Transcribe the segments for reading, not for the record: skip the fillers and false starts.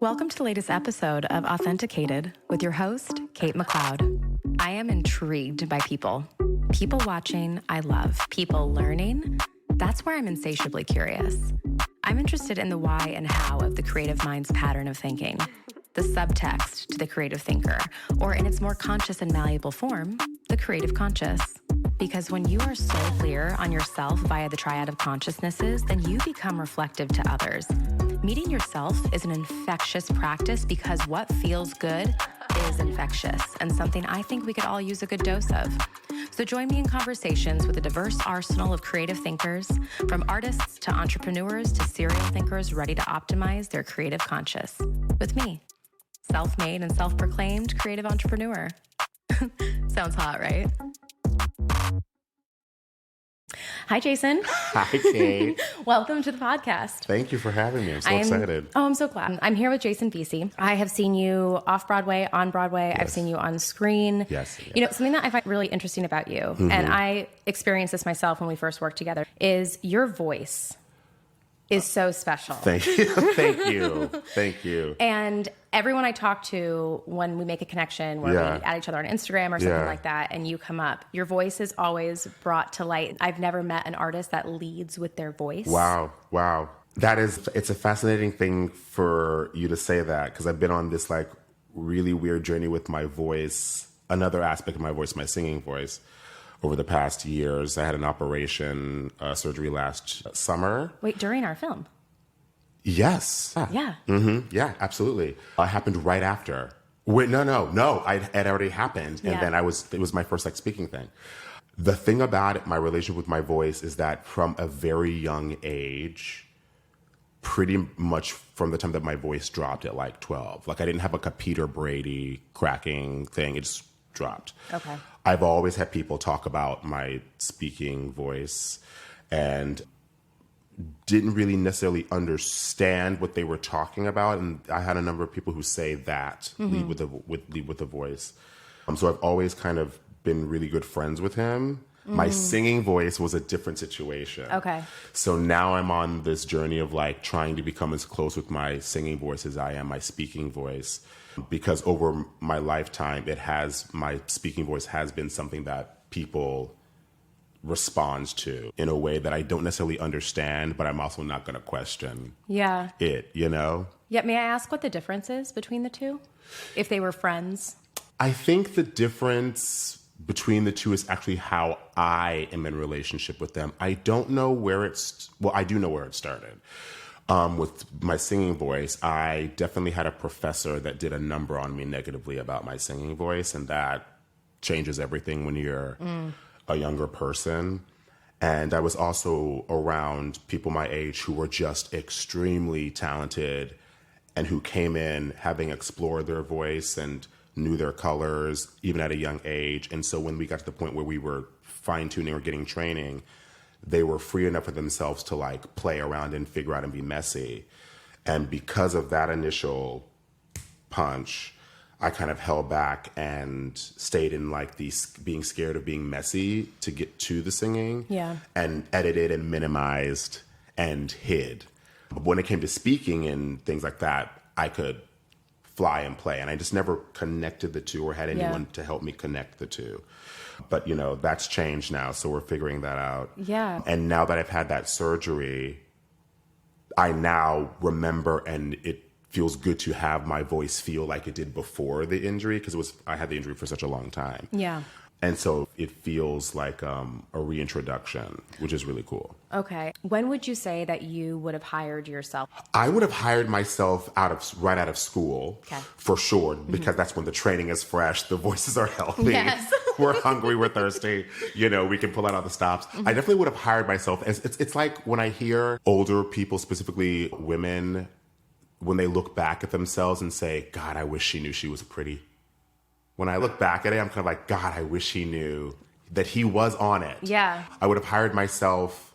Welcome to the latest episode of Authenticated with your host, Kate McLeod. I am intrigued by people. People watching, I love. People learning, that's where I'm insatiably curious. I'm interested in the why and how of the creative mind's pattern of thinking, the subtext to the creative thinker, or in its more conscious and malleable form, the creative conscious. Because when you are so clear on yourself via the triad of consciousnesses, then you become reflective to others. Meeting yourself is an infectious practice because what feels good is infectious and something I think we could all use a good dose of. So join me in conversations with a diverse arsenal of creative thinkers, from artists to entrepreneurs to serial thinkers ready to optimize their creative conscious. With me, self-made and self-proclaimed creative entrepreneur. Sounds hot, right? Hi, Jason. Hi, Kate. Welcome to the podcast. Thank you for having me. I'm so excited. Oh, I'm so glad. I'm here with Jason Veasey. I have seen you off Broadway, on Broadway. Yes. I've seen you on screen. Yes. You know, something that I find really interesting about you, and I experienced this myself when we first worked together, is your voice is so special. Thank you. Thank you. Thank you. And everyone I talk to when we make a connection where we add each other on Instagram or something like that, and you come up, your voice is always brought to light. I've never met an artist that leads with their voice. Wow. It's a fascinating thing for you to say that, because I've been on this like really weird journey with my voice, another aspect of my voice, my singing voice. Over the past years, I had an operation, surgery last summer. Wait, during our film? Yes. Yeah. Yeah, absolutely. It happened right after. Wait, no. It had already happened. And then it was my first like speaking thing. The thing about it, my relationship with my voice is that from a very young age, pretty much from the time that my voice dropped at like 12, like I didn't have like a Peter Brady cracking thing. It just dropped. Okay. I've always had people talk about my speaking voice and didn't really necessarily understand what they were talking about. And I had a number of people who say that, lead with the voice. So I've always kind of been really good friends with him. My singing voice was a different situation. Okay. So now I'm on this journey of like trying to become as close with my singing voice as I am my speaking voice. Because over my lifetime, my speaking voice has been something that people respond to in a way that I don't necessarily understand, but I'm also not going to question it, you know? Yeah, may I ask what the difference is between the two? If they were friends? I think the difference between the two is actually how I am in relationship with them. I don't know I do know where it started. With my singing voice, I definitely had a professor that did a number on me negatively about my singing voice, and that changes everything when you're a younger person. And I was also around people my age who were just extremely talented and who came in having explored their voice and knew their colors, even at a young age. And so when we got to the point where we were fine-tuning or getting training, they were free enough for themselves to like play around and figure out and be messy. And because of that initial punch, I kind of held back and stayed in like being scared of being messy to get to the singing. Yeah. And edited and minimized and hid. But when it came to speaking and things like that, I could fly and play. And I just never connected the two or had anyone to help me connect the two. But, you know, that's changed now. So we're figuring that out. Yeah. And now that I've had that surgery, I now remember, and it feels good to have my voice feel like it did before the injury, because I had the injury for such a long time. Yeah. And so it feels like a reintroduction, which is really cool. Okay. When would you say that you would have hired yourself? I would have hired myself right out of school, for sure, because that's when the training is fresh, the voices are healthy, we're hungry, we're thirsty, you know, we can pull out all the stops. I definitely would have hired myself. It's like when I hear older people, specifically women, when they look back at themselves and say, God, I wish she knew she was pretty. When I look back at it, I'm kind of like, God, I wish he knew that he was on it. Yeah. I would have hired myself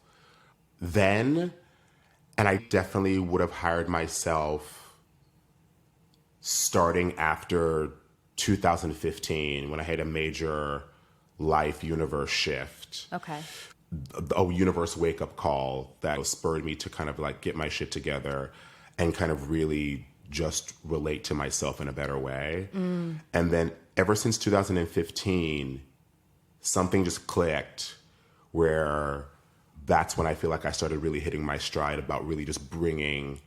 then, and I definitely would have hired myself starting after 2015, when I had a major life universe shift. Okay. A universe wake-up call that spurred me to kind of like get my shit together and kind of really just relate to myself in a better way. And then ever since 2015, something just clicked where that's when I feel like I started really hitting my stride about really just bringing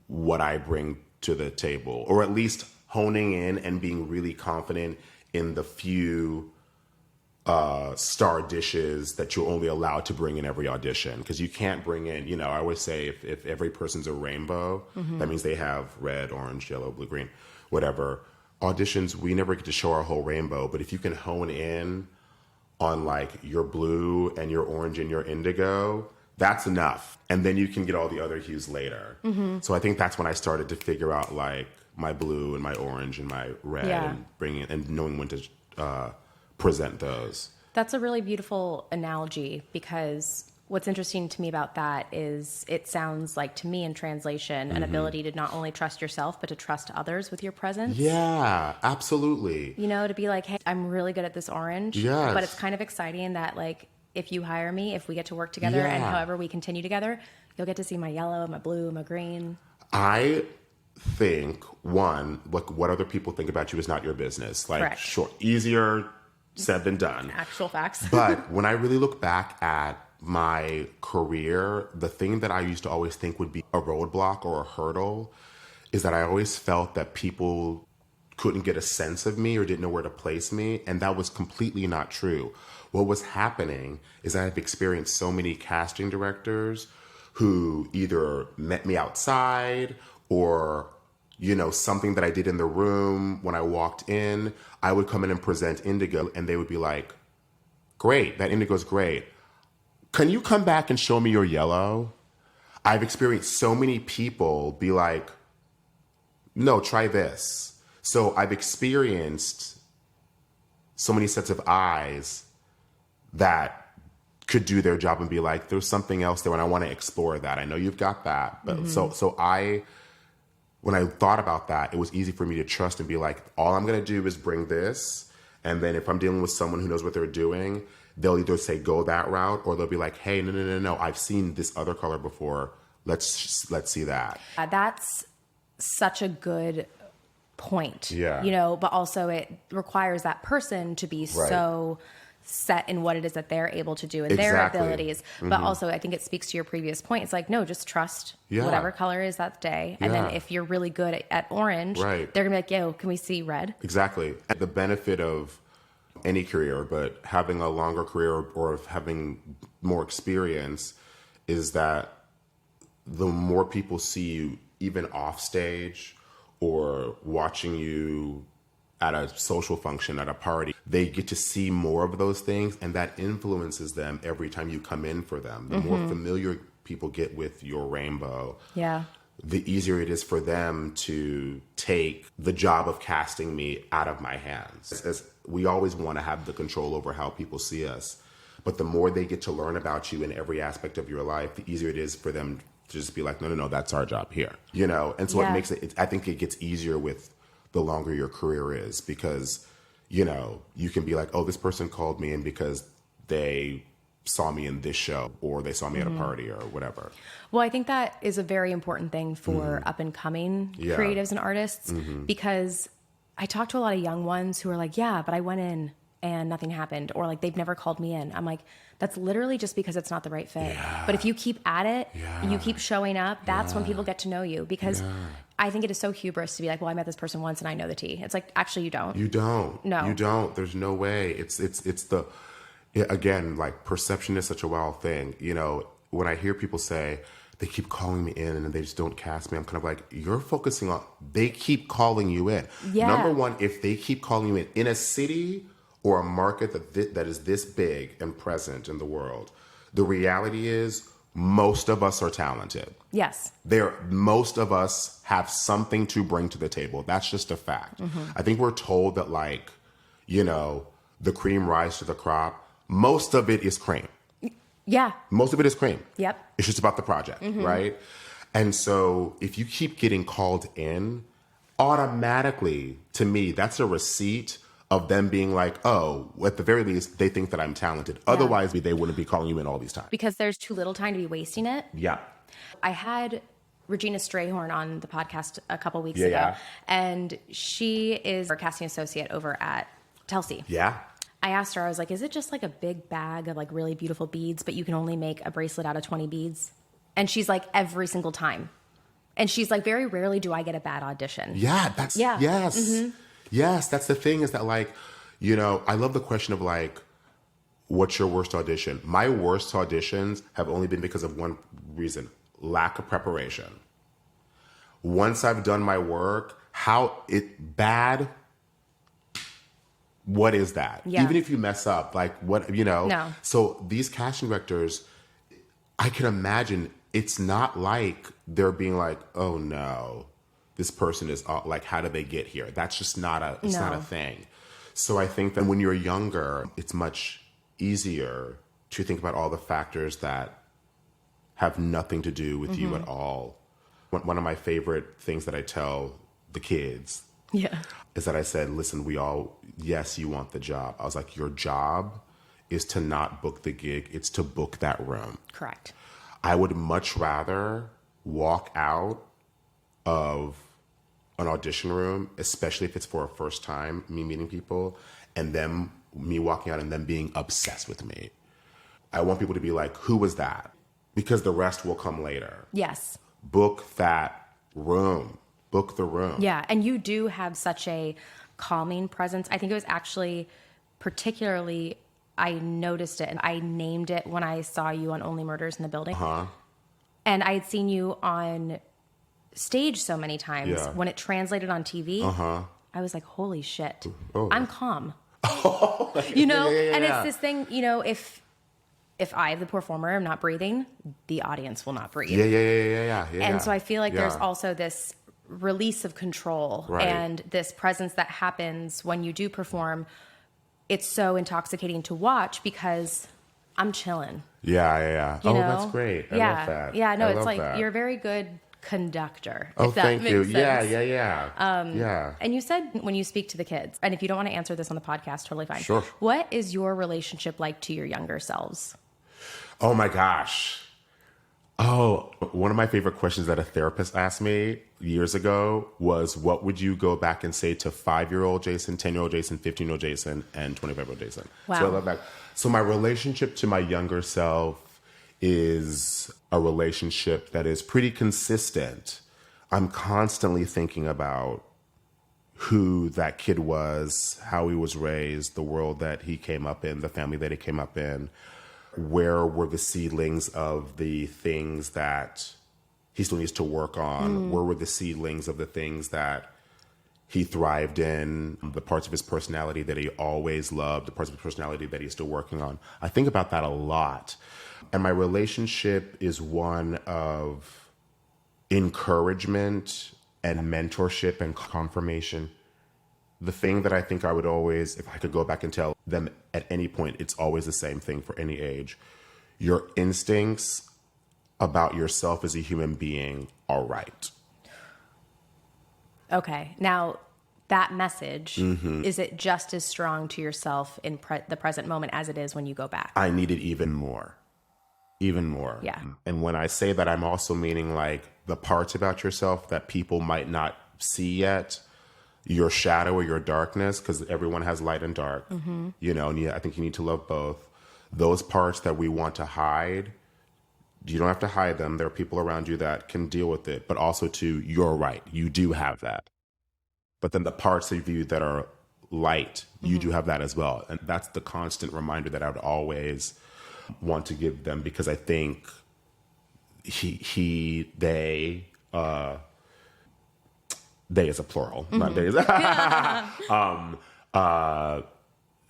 what I bring to the table, or at least honing in and being really confident in the few star dishes that you're only allowed to bring in every audition. Because you can't bring in, you know, I always say if every person's a rainbow, that means they have red, orange, yellow, blue, green, whatever. Auditions, we never get to show our whole rainbow. But if you can hone in on like your blue and your orange and your indigo, that's enough. And then you can get all the other hues later. So I think that's when I started to figure out like my blue and my orange and my red and bringing and knowing when to present those. That's a really beautiful analogy, because what's interesting to me about that is it sounds like, to me in translation, an ability to not only trust yourself, but to trust others with your presence. Yeah, absolutely. You know, to be like, hey, I'm really good at this orange. Yes. But it's kind of exciting that like, if you hire me, if we get to work together and however we continue together, you'll get to see my yellow, my blue, my green. I think, one, like what other people think about you is not your business. Like, Correct. Sure, easier said than done. Actual facts. But when I really look back at my career, the thing that I used to always think would be a roadblock or a hurdle is that I always felt that people couldn't get a sense of me or didn't know where to place me. And that was completely not true. What was happening is I've experienced so many casting directors who either met me outside or, you know, something that I did in the room when I walked in, I would come in and present indigo and they would be like, great, that indigo's great. Can you come back and show me your yellow? I've experienced so many people be like, no, try this. So I've experienced so many sets of eyes that could do their job and be like, there's something else there and I want to explore that. I know you've got that. But when I thought about that, it was easy for me to trust and be like, all I'm going to do is bring this. And then if I'm dealing with someone who knows what they're doing, they'll either say, go that route, or they'll be like, hey, no, I've seen this other color before. Let's see that. That's such a good point. Yeah. You know, but also it requires that person to be so set in what it is that they're able to do and their abilities. But also I think it speaks to your previous point. It's like, no, just trust whatever color is that day. And then if you're really good at orange, they're gonna be like, yo, can we see red? Exactly. The benefit of any career, but having a longer career or having more experience is that the more people see you even off stage or watching you at a social function, at a party, they get to see more of those things, and that influences them every time you come in for them. The more familiar people get with your rainbow, the easier it is for them to take the job of casting me out of my hands. As we always want to have the control over how people see us, but the more they get to learn about you in every aspect of your life, the easier it is for them to just be like, no, that's our job here, you know? And so it makes it, I think it gets easier with the longer your career is, because, you know, you can be like, oh, this person called me in because they saw me in this show or they saw me at a party or whatever. Well, I think that is a very important thing for up and coming creatives and artists, because I talk to a lot of young ones who are like, yeah, but I went in and nothing happened, or like they've never called me in. I'm like, that's literally just because it's not the right fit. But if you keep at it, you keep showing up, that's when people get to know you, because I think it is so hubris to be like, well, I met this person once and I know the tea. It's like, actually, you don't. You don't. No. You don't. There's no way. It's the, again, like perception is such a wild thing. You know, when I hear people say, they keep calling me in and they just don't cast me, I'm kind of like, you're focusing on, they keep calling you in. Number one, if they keep calling you in a city or a market that is this big and present in the world, the reality is most of us are talented. Yes. Most of us have something to bring to the table. That's just a fact. I think we're told that, like, you know, the cream rise to the crop. Most of it is cream. Yeah. Most of it is cream. Yep. It's just about the project, right? And so if you keep getting called in, automatically, to me, that's a receipt of them being like, oh, at the very least, they think that I'm talented. Otherwise, they wouldn't be calling you in all these times. Because there's too little time to be wasting it. Yeah. I had Regina Strayhorn on the podcast a couple weeks Yeah, ago. yeah. And she is our casting associate over at Telsey. Yeah. I asked her, I was like, is it just like a big bag of like really beautiful beads, but you can only make a bracelet out of 20 beads? And she's like, every single time. And she's like, very rarely do I get a bad audition. Yeah, yes. Yes, that's the thing is that like, you know, I love the question of like, what's your worst audition? My worst auditions have only been because of one reason, lack of preparation. Once I've done my work, what is that? Yeah. Even if you mess up, like what, you know? No. So these casting directors, I can imagine it's not like they're being like, oh no, this person is like, how did they get here? That's just not a thing. So I think that when you're younger, it's much easier to think about all the factors that have nothing to do with you at all. One of my favorite things that I tell the kids is that I said, listen, yes, you want the job. I was like, your job is to not book the gig. It's to book that room. Correct. I would much rather walk out of an audition room, especially if it's for a first time, me meeting people, and then me walking out and them being obsessed with me. I want people to be like, who was that? Because the rest will come later. Yes. Book that room. Book the room. Yeah, and you do have such a calming presence. I think it was actually particularly, I noticed it and I named it when I saw you on Only Murders in the Building. And I had seen you on stage so many times. Yeah. When it translated on TV, I was like, holy shit, I'm calm. You know? And it's this thing, you know, if I, the performer, am not breathing, the audience will not breathe. Yeah. And so I feel like there's also this release of control and this presence that happens when you do perform. It's so intoxicating to watch because I'm chilling. Yeah. You know? That's great. I love that. Yeah, no, I it's love like that. you're a very good conductor. Oh, if that thank makes you. sense. Yeah. And you said when you speak to the kids, and if you don't want to answer this on the podcast, totally fine. Sure. What is your relationship like to your younger selves? Oh my gosh. Oh, one of my favorite questions that a therapist asked me years ago was, what would you go back and say to 5-year-old Jason, 10-year-old Jason, 15-year-old Jason, and 25-year-old Jason? Wow. So I love that. So my relationship to my younger self is a relationship that is pretty consistent. I'm constantly thinking about who that kid was, how he was raised, the world that he came up in, the family that he came up in. Where were the seedlings of the things that he still needs to work on? Where were the seedlings of the things that he thrived in, the parts of his personality that he always loved, the parts of his personality that he's still working on? I think about that a lot. And my relationship is one of encouragement and mentorship and confirmation. The thing that I think I would always, if I could go back and tell them at any point, it's always the same thing for any age. Your instincts about yourself as a human being are right. Okay. Now, that message, is it just as strong to yourself in the present moment as it is when you go back? I need it even more. Even more. Yeah. And when I say that, I'm also meaning like the parts about yourself that people might not see yet, your shadow or your darkness, because everyone has light and dark, you know, and I think you need to love both. Those parts that we want to hide, you don't have to hide them. There are people around you that can deal with it, but also you're right. You do have that. But then the parts of you that are light, you do have that as well. And that's the constant reminder that I would always want to give them, because I think they is a plural, not days.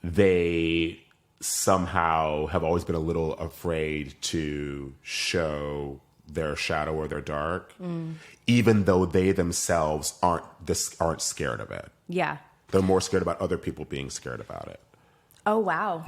They somehow have always been a little afraid to show their shadow or their dark, even though they themselves aren't scared of it. Yeah. They're more scared about other people being scared about it. Oh, wow.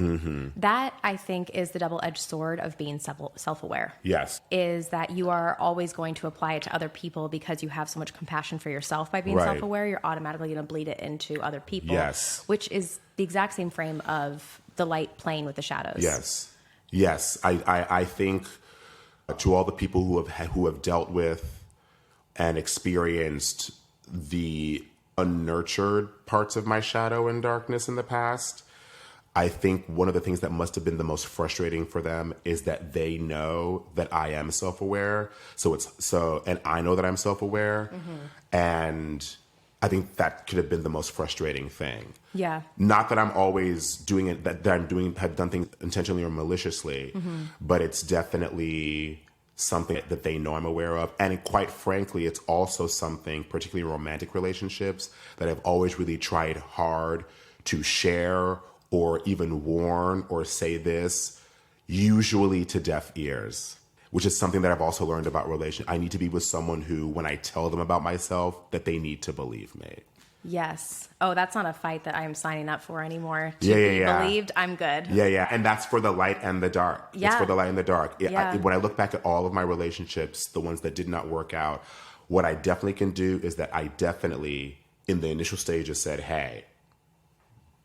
That, I think, is the double-edged sword of being self-aware. Yes. Is that you are always going to apply it to other people because you have so much compassion for yourself by being Right. self-aware. You're automatically going to bleed it into other people. Yes. Which is the exact same frame of the light playing with the shadows. Yes. I think to all the people who have dealt with and experienced the unnurtured parts of my shadow and darkness in the past, I think one of the things that must have been the most frustrating for them is that they know that I am self-aware. And I know that I'm self-aware. And I think that could have been the most frustrating thing. Yeah. Not that I'm always doing it, have done things intentionally or maliciously, but it's definitely something that they know I'm aware of. And quite frankly, it's also something, particularly in romantic relationships, that I've always really tried hard to share or even warn or say this, usually to deaf ears, which is something that I've also learned about relation. I need to be with someone who, when I tell them about myself, that they need to believe me. Yes. Oh, that's not a fight that I'm signing up for anymore. To be believed, I'm good. Yeah. And that's for the light and the dark. Yeah. It's for the light and the dark. Yeah. When I look back at all of my relationships, the ones that did not work out, what I definitely can do is that I definitely, in the initial stages, said, hey,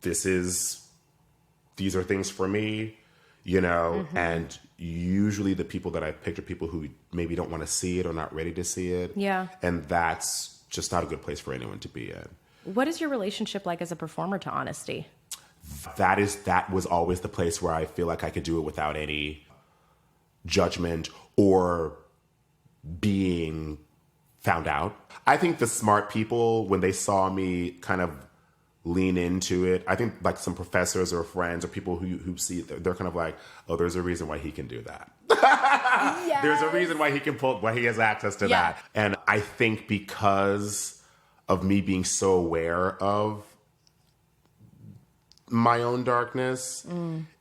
these are things for me, and usually the people that I picked are people who maybe don't want to see it or not ready to see it. Yeah. And that's just not a good place for anyone to be in. What is your relationship like as a performer to honesty? That was always the place where I feel like I could do it without any judgment or being found out. I think the smart people, when they saw me kind of lean into it, I think like some professors or friends or people who see it, they're kind of like, oh, there's a reason why he can do that. Yes. There's a reason why he has access to that. And I think because of me being so aware of my own darkness,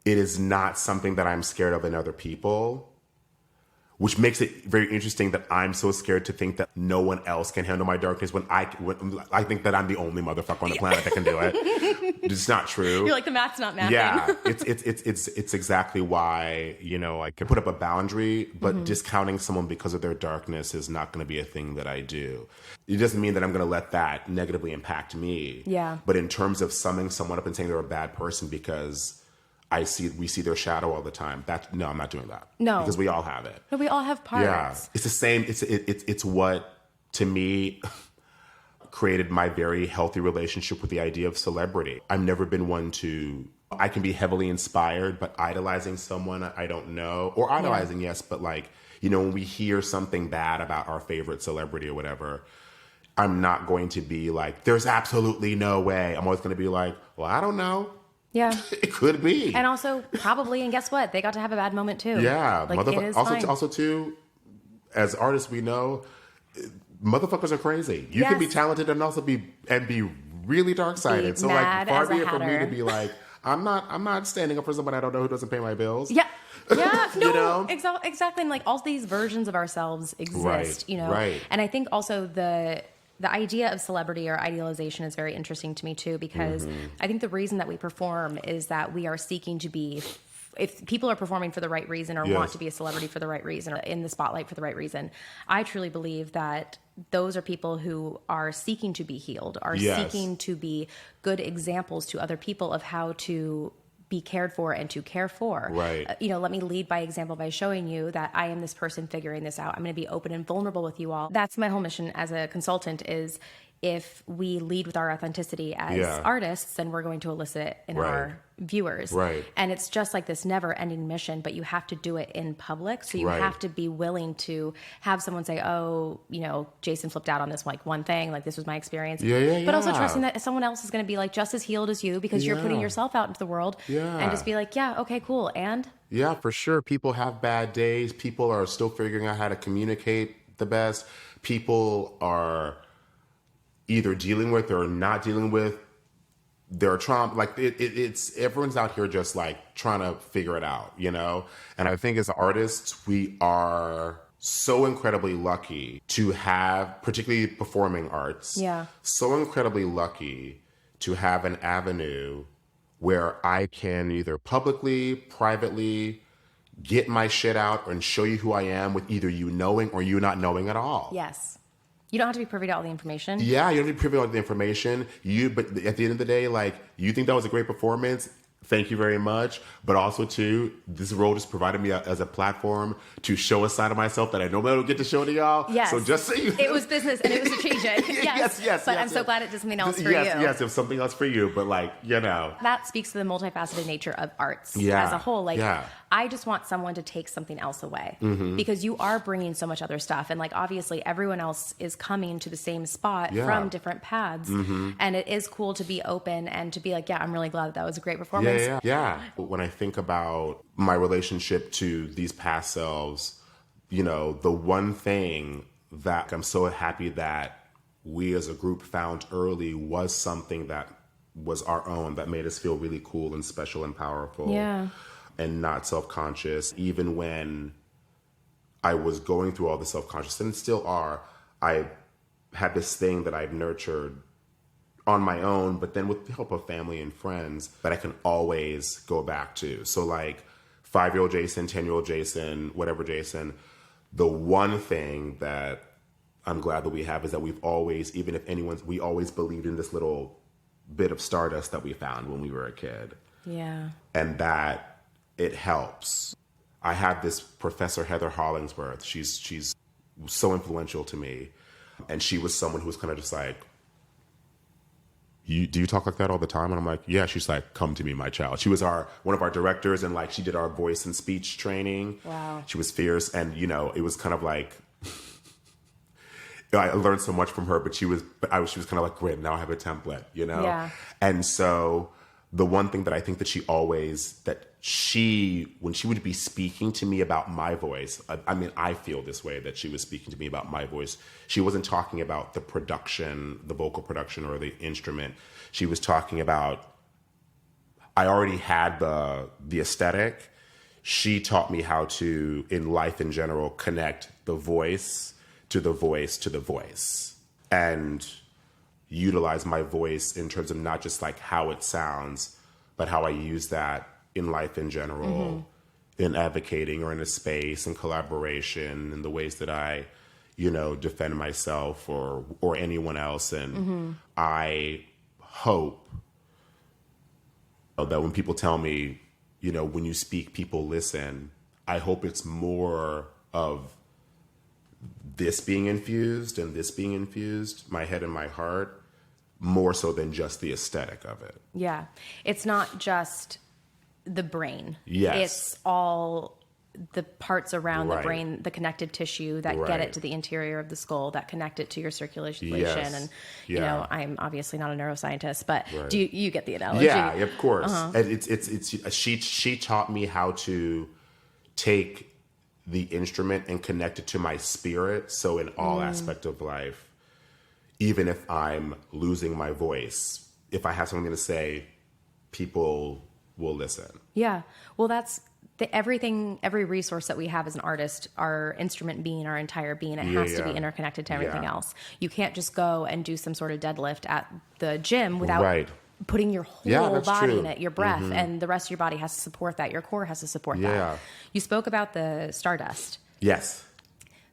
it is not something that I'm scared of in other people, which makes it very interesting that I'm so scared to think that no one else can handle my darkness when I think that I'm the only motherfucker on the planet that can do it. It's not true. You're like, the math's not mathing. Yeah, it's exactly why, I can put up a boundary, but discounting someone because of their darkness is not going to be a thing that I do. It doesn't mean that I'm going to let that negatively impact me. Yeah. But in terms of summing someone up and saying they're a bad person because we see their shadow all the time. No, I'm not doing that. No. Because we all have it. No, we all have parts. Yeah. It's the same. It's what, to me, created my very healthy relationship with the idea of celebrity. I've never been one I can be heavily inspired, but idolizing someone I don't know, or idolizing, yes, but when we hear something bad about our favorite celebrity or whatever, I'm not going to be like, there's absolutely no way. I'm always going to be like, well, I don't know. Yeah. It could be. And also, probably, and guess what? They got to have a bad moment too. Yeah. It is fine. Also, too, as artists, we know, motherfuckers are crazy. You can be talented and also be really dark-sided. So, far be it for me to be like, I'm not standing up for someone I don't know who doesn't pay my bills. Yeah. Yeah, no, You know? Exactly. And all these versions of ourselves exist, Right. And I think also the idea of celebrity or idealization is very interesting to me too, because I think the reason that we perform is that we are seeking to be, if people are performing for the right reason or want to be a celebrity for the right reason or in the spotlight for the right reason, I truly believe that those are people who are seeking to be healed, are seeking to be good examples to other people of how to be cared for and to care for. Right. Let me lead by example by showing you that I am this person figuring this out. I'm going to be open and vulnerable with you all. That's my whole mission as a consultant is if we lead with our authenticity as artists, then we're going to elicit it in our viewers. Right. And it's just like this never-ending mission, but you have to do it in public. So you have to be willing to have someone say, oh, Jason flipped out on this one thing, this was my experience. But also trusting that someone else is going to be just as healed as you because you're putting yourself out into the world. And just be like, yeah, okay, cool. And? Yeah, for sure. People have bad days. People are still figuring out how to communicate the best. People are either dealing with or not dealing with their trauma. It's everyone's out here just trying to figure it out, And I think as artists, we are so incredibly lucky to have, particularly performing arts, so incredibly lucky to have an avenue where I can either publicly, privately get my shit out and show you who I am with either you knowing or you not knowing at all. Yes. You don't have to be privy to all the information. Yeah, you don't have to be privy to all the information. But at the end of the day, you think that was a great performance, Thank you very much. But also, too, this role just provided me as a platform to show a side of myself that I normally don't get to show to y'all. Yes. So just so you know. It was business and it was strategic. Yes. But I'm so glad it did something else for you. Yes, it was something else for you. But like, you know. That speaks to the multifaceted nature of arts as a whole. Like, I just want someone to take something else away because you are bringing so much other stuff. And like, obviously everyone else is coming to the same spot from different paths. And it is cool to be open and to be like, I'm really glad that was a great performance. Yeah. When I think about my relationship to these past selves, you know, the one thing that I'm so happy that we as a group found early was something that was our own, that made us feel really cool and special and powerful. Yeah. And not self-conscious. Even when I was going through all the self-conscious, and still are, I had this thing that I've nurtured on my own, but then with the help of family and friends that I can always go back to. So like 5-year-old Jason, 10-year-old Jason, whatever Jason, the one thing that I'm glad that we have is that we've always, even if we always believed in this little bit of stardust that we found when we were a kid. Yeah. And that it helps. I have this professor, Heather Hollingsworth. She's so influential to me. And she was someone who was kind of just like, do you talk like that all the time? And I'm like, yeah. She's like, come to me, my child. She was one of our directors, and like she did our voice and speech training. Wow. She was fierce, and you know, it was kind of like I learned so much from her. But she was kind of like, great. Now I have a template, you know. Yeah. And so the one thing that I think that when she would be speaking to me about my voice, I mean, I feel this way, that she was speaking to me about my voice. She wasn't talking about the production, the vocal production or the instrument. She was talking about, I already had the aesthetic. She taught me how to, in life in general, connect the voice to the voice to the voice, and utilize my voice in terms of not just like how it sounds, but how I use that in life in general, in advocating or in a space, in collaboration, in the ways that I, you know, defend myself or anyone else. And I hope that when people tell me, you know, when you speak, people listen, I hope it's more of this being infused and this being infused, my head and my heart, more so than just the aesthetic of it. Yeah. It's not just the brain. Yes. It's all the parts around the brain, the connected tissue that get it to the interior of the skull, that connect it to your circulation. Yes. And, you know, I'm obviously not a neuroscientist, but do you get the analogy? Yeah, of course. And she taught me how to take the instrument and connect it to my spirit. So in all aspect of life, even if I'm losing my voice, if I have something to say, people will listen. Yeah. Well, that's every resource that we have as an artist, our instrument being our entire being, it has to be interconnected to everything else. You can't just go and do some sort of deadlift at the gym without putting your whole body in it, your breath, and the rest of your body has to support that. Your core has to support that. You spoke about the Stardust. Yes.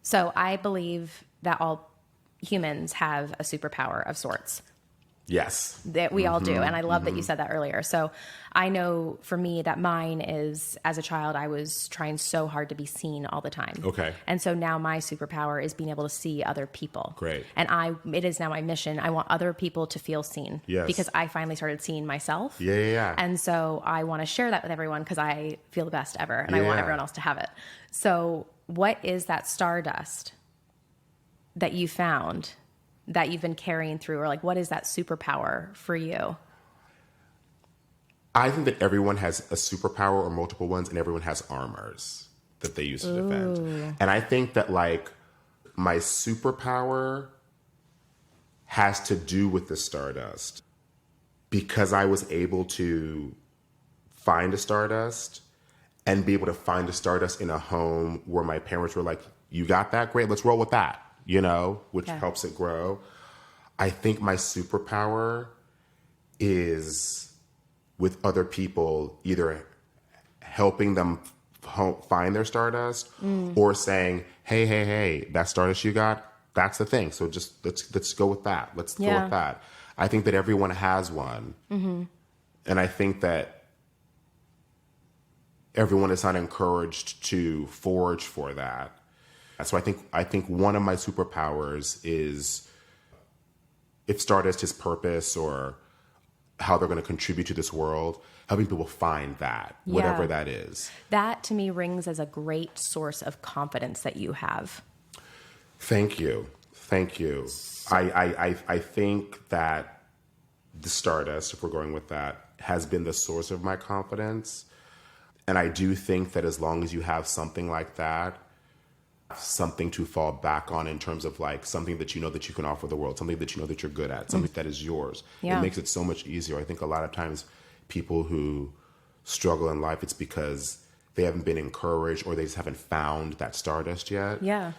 So I believe that all humans have a superpower of sorts. Yes. That we all do. And I love that you said that earlier. So I know for me that mine is, as a child, I was trying so hard to be seen all the time. Okay. And so now my superpower is being able to see other people. Great. And it is now my mission. I want other people to feel seen. Yes. Because I finally started seeing myself. Yeah. And so I want to share that with everyone because I feel the best ever. And I want everyone else to have it. So what is that Stardust that you found that you've been carrying through, or like, what is that superpower for you? I think that everyone has a superpower or multiple ones, and everyone has armors that they use to defend. And I think that like my superpower has to do with the Stardust, because I was able to find a Stardust and be able to find a Stardust in a home where my parents were like, you got that? Great, let's roll with that. You know, which helps it grow. I think my superpower is with other people, either helping them find their Stardust or saying, hey, that Stardust you got, that's the thing. So just let's go with that. Let's go with that. I think that everyone has one. And I think that everyone is not encouraged to forge for that. So I think one of my superpowers is, if Stardust is purpose or how they're going to contribute to this world, helping people find that, whatever that is. That to me rings as a great source of confidence that you have. Thank you. Thank you. I think that the Stardust, if we're going with that, has been the source of my confidence. And I do think that as long as you have something like that, something to fall back on in terms of like something that you know that you can offer the world, something that you know that you're good at, something that is yours. It makes it so much easier. I think a lot of times people who struggle in life, it's because they haven't been encouraged or they just haven't found that Stardust yet. Yeah.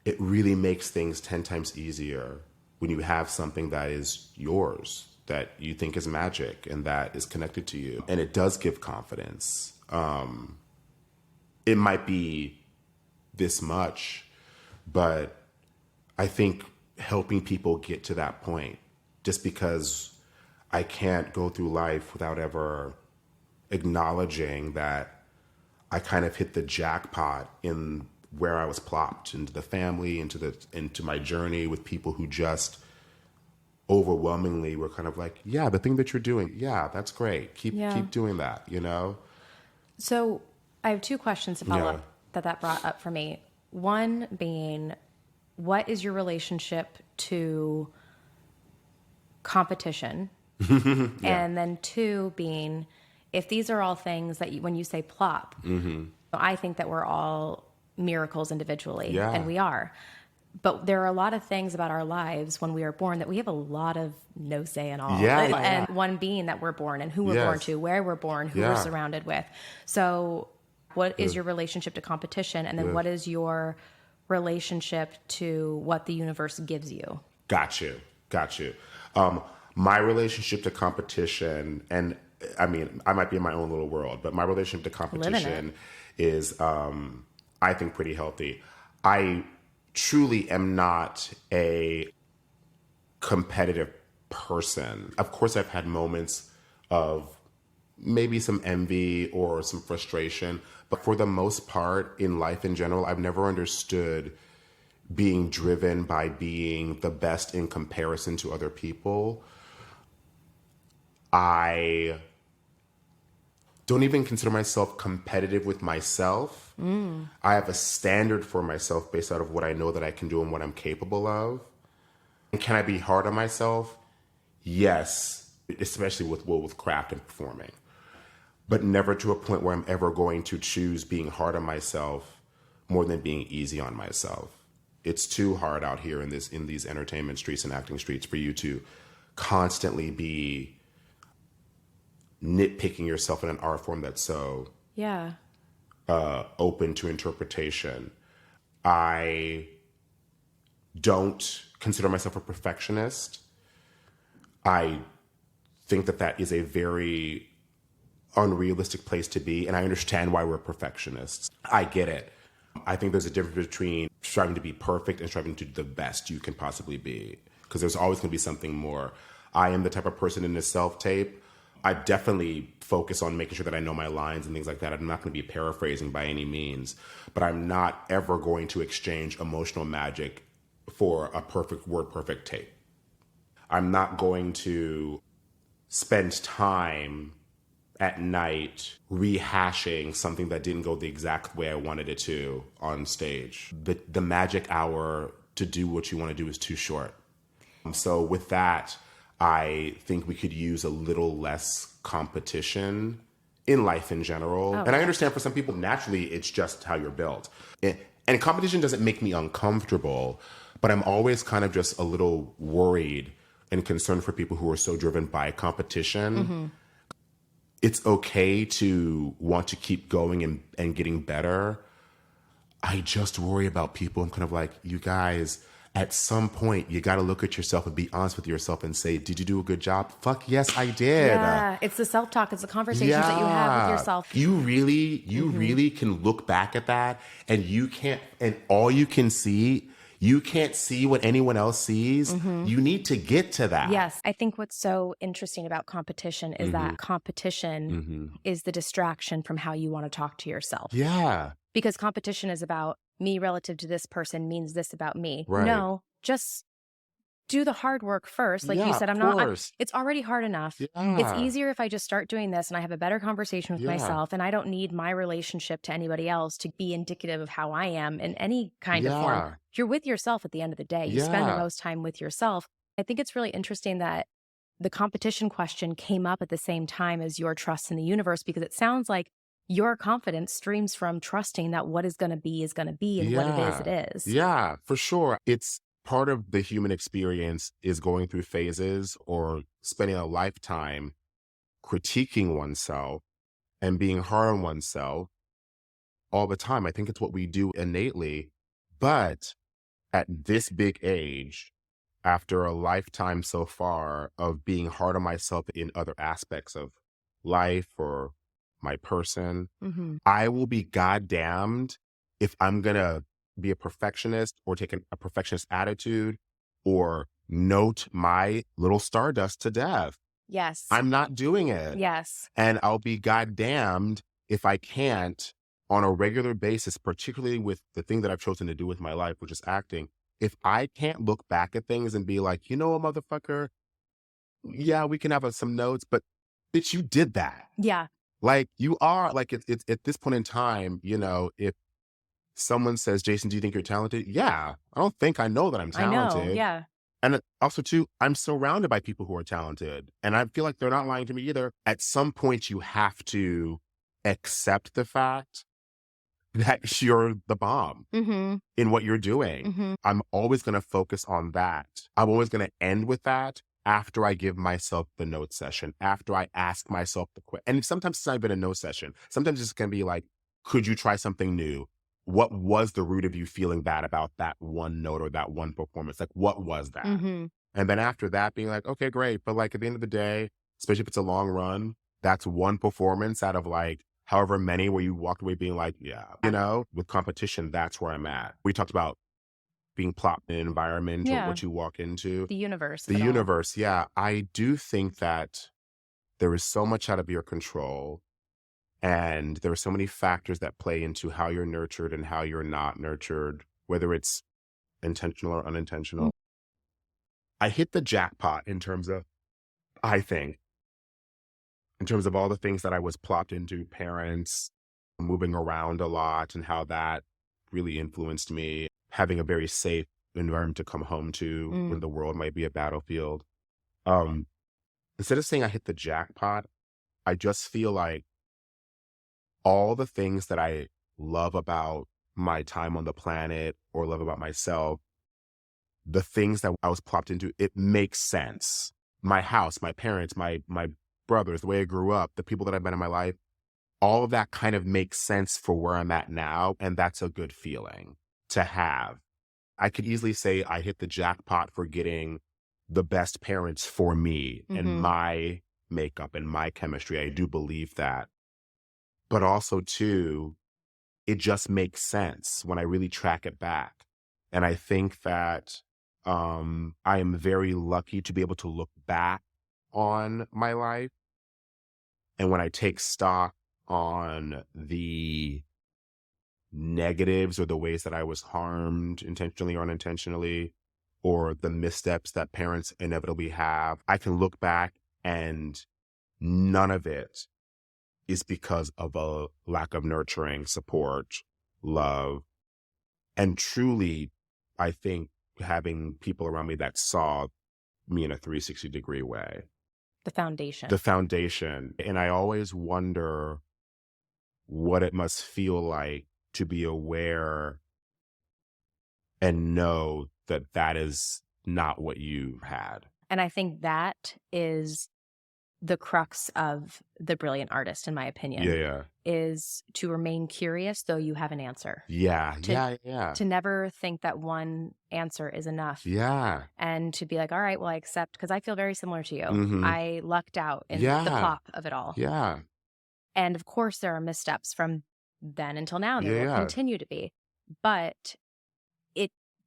It really makes things 10 times easier when you have something that is yours, that you think is magic and that is connected to you. And it does give confidence. It might be this much, but I think helping people get to that point, just because I can't go through life without ever acknowledging that I kind of hit the jackpot in where I was plopped into the family, into my journey with people who just overwhelmingly were kind of like, yeah, the thing that you're doing, yeah, that's great. Keep doing that, you know? So I have two questions to follow up that brought up for me. One being, what is your relationship to competition? And then two being, if these are all things that when you say plop, I think that we're all miracles individually, and we are. But there are a lot of things about our lives when we are born that we have a lot of no say in all. And one being that we're born and who we're born to, where we're born, who we're surrounded with. So what is your relationship to competition? And then what is your relationship to what the universe gives you? Got you. My relationship to competition, and I mean, I might be in my own little world, but my relationship to competition is, I think, pretty healthy. I truly am not a competitive person. Of course, I've had moments of maybe some envy or some frustration, but for the most part in life in general, I've never understood being driven by being the best in comparison to other people. I don't even consider myself competitive with myself. I have a standard for myself based out of what I know that I can do and what I'm capable of. And can I be hard on myself? Yes, especially with craft and performing. But never to a point where I'm ever going to choose being hard on myself more than being easy on myself. It's too hard out here in these entertainment streets and acting streets for you to constantly be nitpicking yourself in an art form that's so open to interpretation. I don't consider myself a perfectionist. I think that is a very unrealistic place to be, and I understand why we're perfectionists. I get it. I think there's a difference between striving to be perfect and striving to do the best you can possibly be, because there's always going to be something more. I am the type of person in this self-tape, I definitely focus on making sure that I know my lines and things like that. I'm not going to be paraphrasing by any means, but I'm not ever going to exchange emotional magic for a perfect tape. I'm not going to spend time at night rehashing something that didn't go the exact way I wanted it to on stage. The magic hour to do what you want to do is too short. So with that, I think we could use a little less competition in life in general. And I understand for some people, naturally, it's just how you're built. And competition doesn't make me uncomfortable, but I'm always kind of just a little worried and concerned for people who are so driven by competition. It's okay to want to keep going and getting better. I just worry about people. I'm kind of like, you guys, at some point, you got to look at yourself and be honest with yourself and say, did you do a good job? Fuck yes, I did. Yeah, it's the self-talk. It's the conversations that you have with yourself. You really can look back at that and you can't, and all you can see, You can't see what anyone else sees. You need to get to that. Yes. I think what's so interesting about competition is that competition is the distraction from how you want to talk to yourself. Yeah. Because competition is about me relative to this person means this about me. Right. No, just do the hard work first. Like you said, it's already hard enough. Yeah. It's easier if I just start doing this and I have a better conversation with myself, and I don't need my relationship to anybody else to be indicative of how I am in any kind of form. You're with yourself at the end of the day. You spend the most time with yourself. I think it's really interesting that the competition question came up at the same time as your trust in the universe, because it sounds like your confidence streams from trusting that what is going to be, and what it is, it is. Yeah, for sure. It's part of the human experience is going through phases or spending a lifetime critiquing oneself and being hard on oneself all the time. I think it's what we do innately. But at this big age, after a lifetime so far of being hard on myself in other aspects of life or my person, I will be goddamned if I'm going to be a perfectionist or take a perfectionist attitude or note my little Stardust to death. Yes. I'm not doing it. Yes. And I'll be goddamned if I can't on a regular basis, particularly with the thing that I've chosen to do with my life, which is acting. If I can't look back at things and be like, you know what, motherfucker? Yeah, we can have some notes, but bitch, you did that. Yeah. Like you are like, it's at this point in time, you know, if someone says, Jason, do you think you're talented? Yeah. I don't think I know that I'm talented. I know, yeah. And also, too, I'm surrounded by people who are talented. And I feel like they're not lying to me either. At some point, you have to accept the fact that you're the bomb in what you're doing. I'm always going to focus on that. I'm always going to end with that after I give myself the note session, after I ask myself the question. And sometimes it's not even a note session. Sometimes it's going to be like, could you try something new? What was the root of you feeling bad about that one note or that one performance? Like, what was that? And then after that, being like, okay, great. But like at the end of the day, especially if it's a long run, that's one performance out of like however many where you walked away being like, yeah, you know, with competition, that's where I'm at. We talked about being plopped in an environment or what you walk into. The universe. The universe, yeah. I do think that there is so much out of your control. And there are so many factors that play into how you're nurtured and how you're not nurtured, whether it's intentional or unintentional. I hit the jackpot in terms of, I think, in terms of all the things that I was plopped into, parents, moving around a lot and how that really influenced me, having a very safe environment to come home to when the world might be a battlefield. Instead of saying I hit the jackpot, I just feel like all the things that I love about my time on the planet or love about myself, the things that I was plopped into, it makes sense. My house, my parents, my brothers, the way I grew up, the people that I've met in my life, all of that kind of makes sense for where I'm at now. And that's a good feeling to have. I could easily say I hit the jackpot for getting the best parents for me and my makeup and my chemistry. I do believe that. But also, too, it just makes sense when I really track it back. And I think that I am very lucky to be able to look back on my life. And when I take stock on the negatives or the ways that I was harmed intentionally or unintentionally, or the missteps that parents inevitably have, I can look back and none of it is because of a lack of nurturing, support, love. And truly, I think having people around me that saw me in a 360-degree way. The foundation. The foundation. And I always wonder what it must feel like to be aware and know that that is not what you had. And I think that is the crux of the brilliant artist, in my opinion, is to remain curious, though you have an answer. To never think that one answer is enough. And to be like, all right, well, I accept, because I feel very similar to you. I lucked out in the plop of it all. And of course, there are missteps from then until now, and there will continue to be. But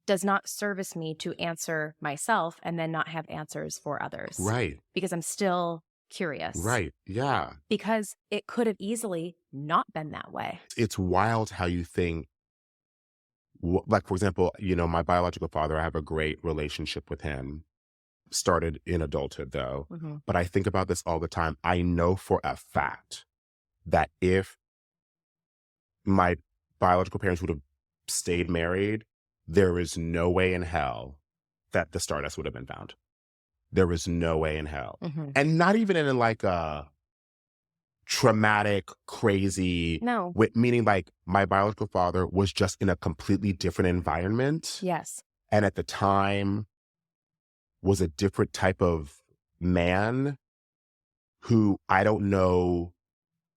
does not service me to answer myself and then not have answers for others. Right. Because I'm still curious. Right. Yeah. Because it could have easily not been that way. It's wild how you think, like, for example, my biological father, I have a great relationship with him. Started in adulthood, though. Mm-hmm. But I think about this all the time. I know for a fact that if my biological parents would have stayed married, there is no way in hell that the Stardust would have been found. There is no way in hell. Mm-hmm. And not even in like a traumatic, crazy, no, meaning like my biological father was just in a completely different environment. Yes. And at the time was a different type of man who I don't know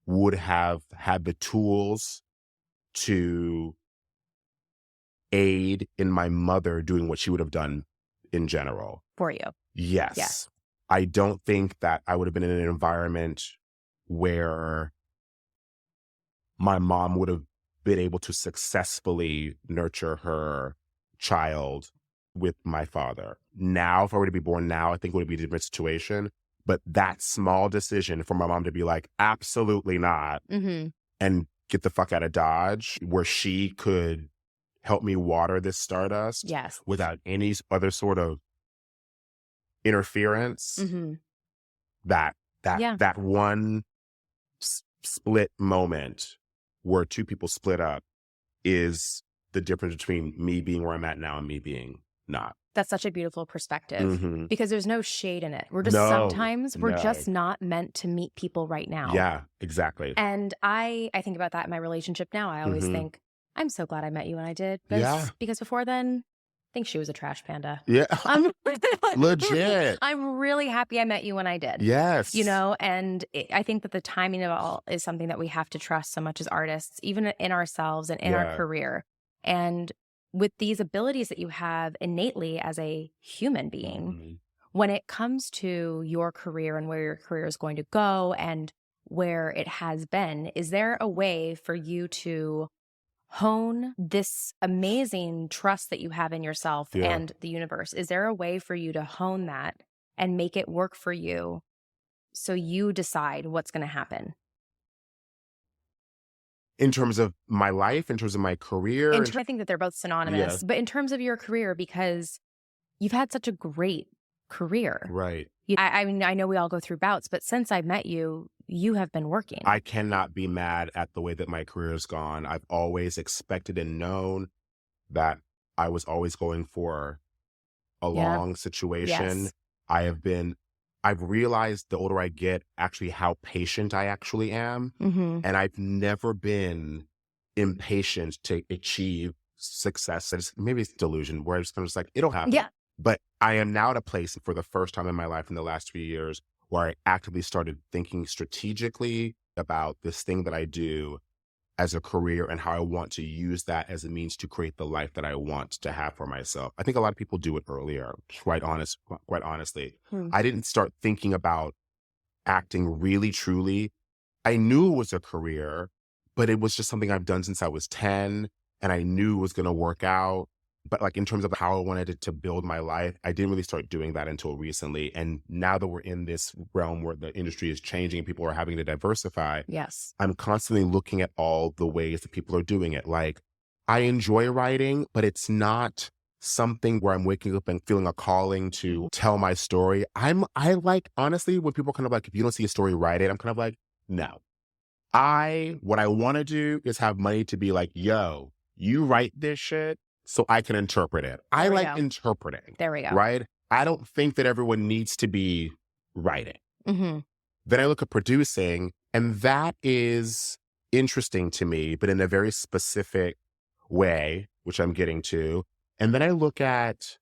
would have had the tools to aid in my mother doing what she would have done in general. For you. Yes. Yeah. I don't think that I would have been in an environment where my mom would have been able to successfully nurture her child with my father. Now, if I were to be born now, I think it would be a different situation. But that small decision for my mom to be like, absolutely not, Mm-hmm. and get the fuck out of Dodge, where she could help me water this Stardust Yes. without any other sort of interference. Mm-hmm. That one split moment where two people split up is the difference between me being where I'm at now and me being not. That's such a beautiful perspective Mm-hmm. because there's no shade in it. We're just sometimes we're No. just not meant to meet people right now. Yeah, exactly. And I think about that in my relationship now. I always Mhm. think, I'm so glad I met you when I did. Yeah. Because before then, I think she was a trash panda. Yeah. I'm Legit. I'm really happy I met you when I did. Yes. And I think that the timing of it all is something that we have to trust so much as artists, even in ourselves and in our career. And with these abilities that you have innately as a human being, Mm-hmm. when it comes to your career and where your career is going to go and where it has been, is there a way for you to hone this amazing trust that you have in yourself and the universe? Is there a way for you to hone that and make it work for you so you decide what's going to happen? In terms of my life, in terms of my career? I think that they're both synonymous, but in terms of your career, because you've had such a great career. Right. I mean, I know we all go through bouts, but since I've met you, you have been working. I cannot be mad at the way that my career has gone. I've always expected and known that I was always going for a long situation. Yes. I've realized the older I get, actually how patient I actually am. Mm-hmm. And I've never been impatient to achieve success. Maybe it's delusion where I'm just like, it'll happen. Yeah. But I am now at a place for the first time in my life in the last few years where I actively started thinking strategically about this thing that I do as a career and how I want to use that as a means to create the life that I want to have for myself. I think a lot of people do it earlier, quite honestly. I didn't start thinking about acting really, truly. I knew it was a career, but it was just something I've done since I was 10, and I knew it was going to work out. But like in terms of how I wanted it to build my life, I didn't really start doing that until recently. And now that we're in this realm where the industry is changing, people are having to diversify. Yes. I'm constantly looking at all the ways that people are doing it. Like, I enjoy writing, but it's not something where I'm waking up and feeling a calling to tell my story. I like, honestly, when people are kind of like, if you don't see a story, write it. I'm kind of like, no. What I want to do is have money to be like, yo, you write this shit so I can interpret it. I like interpreting. There we go. Right? I don't think that everyone needs to be writing. Mm-hmm. Then I look at producing, and that is interesting to me, but in a very specific way, which I'm getting to. And then I look at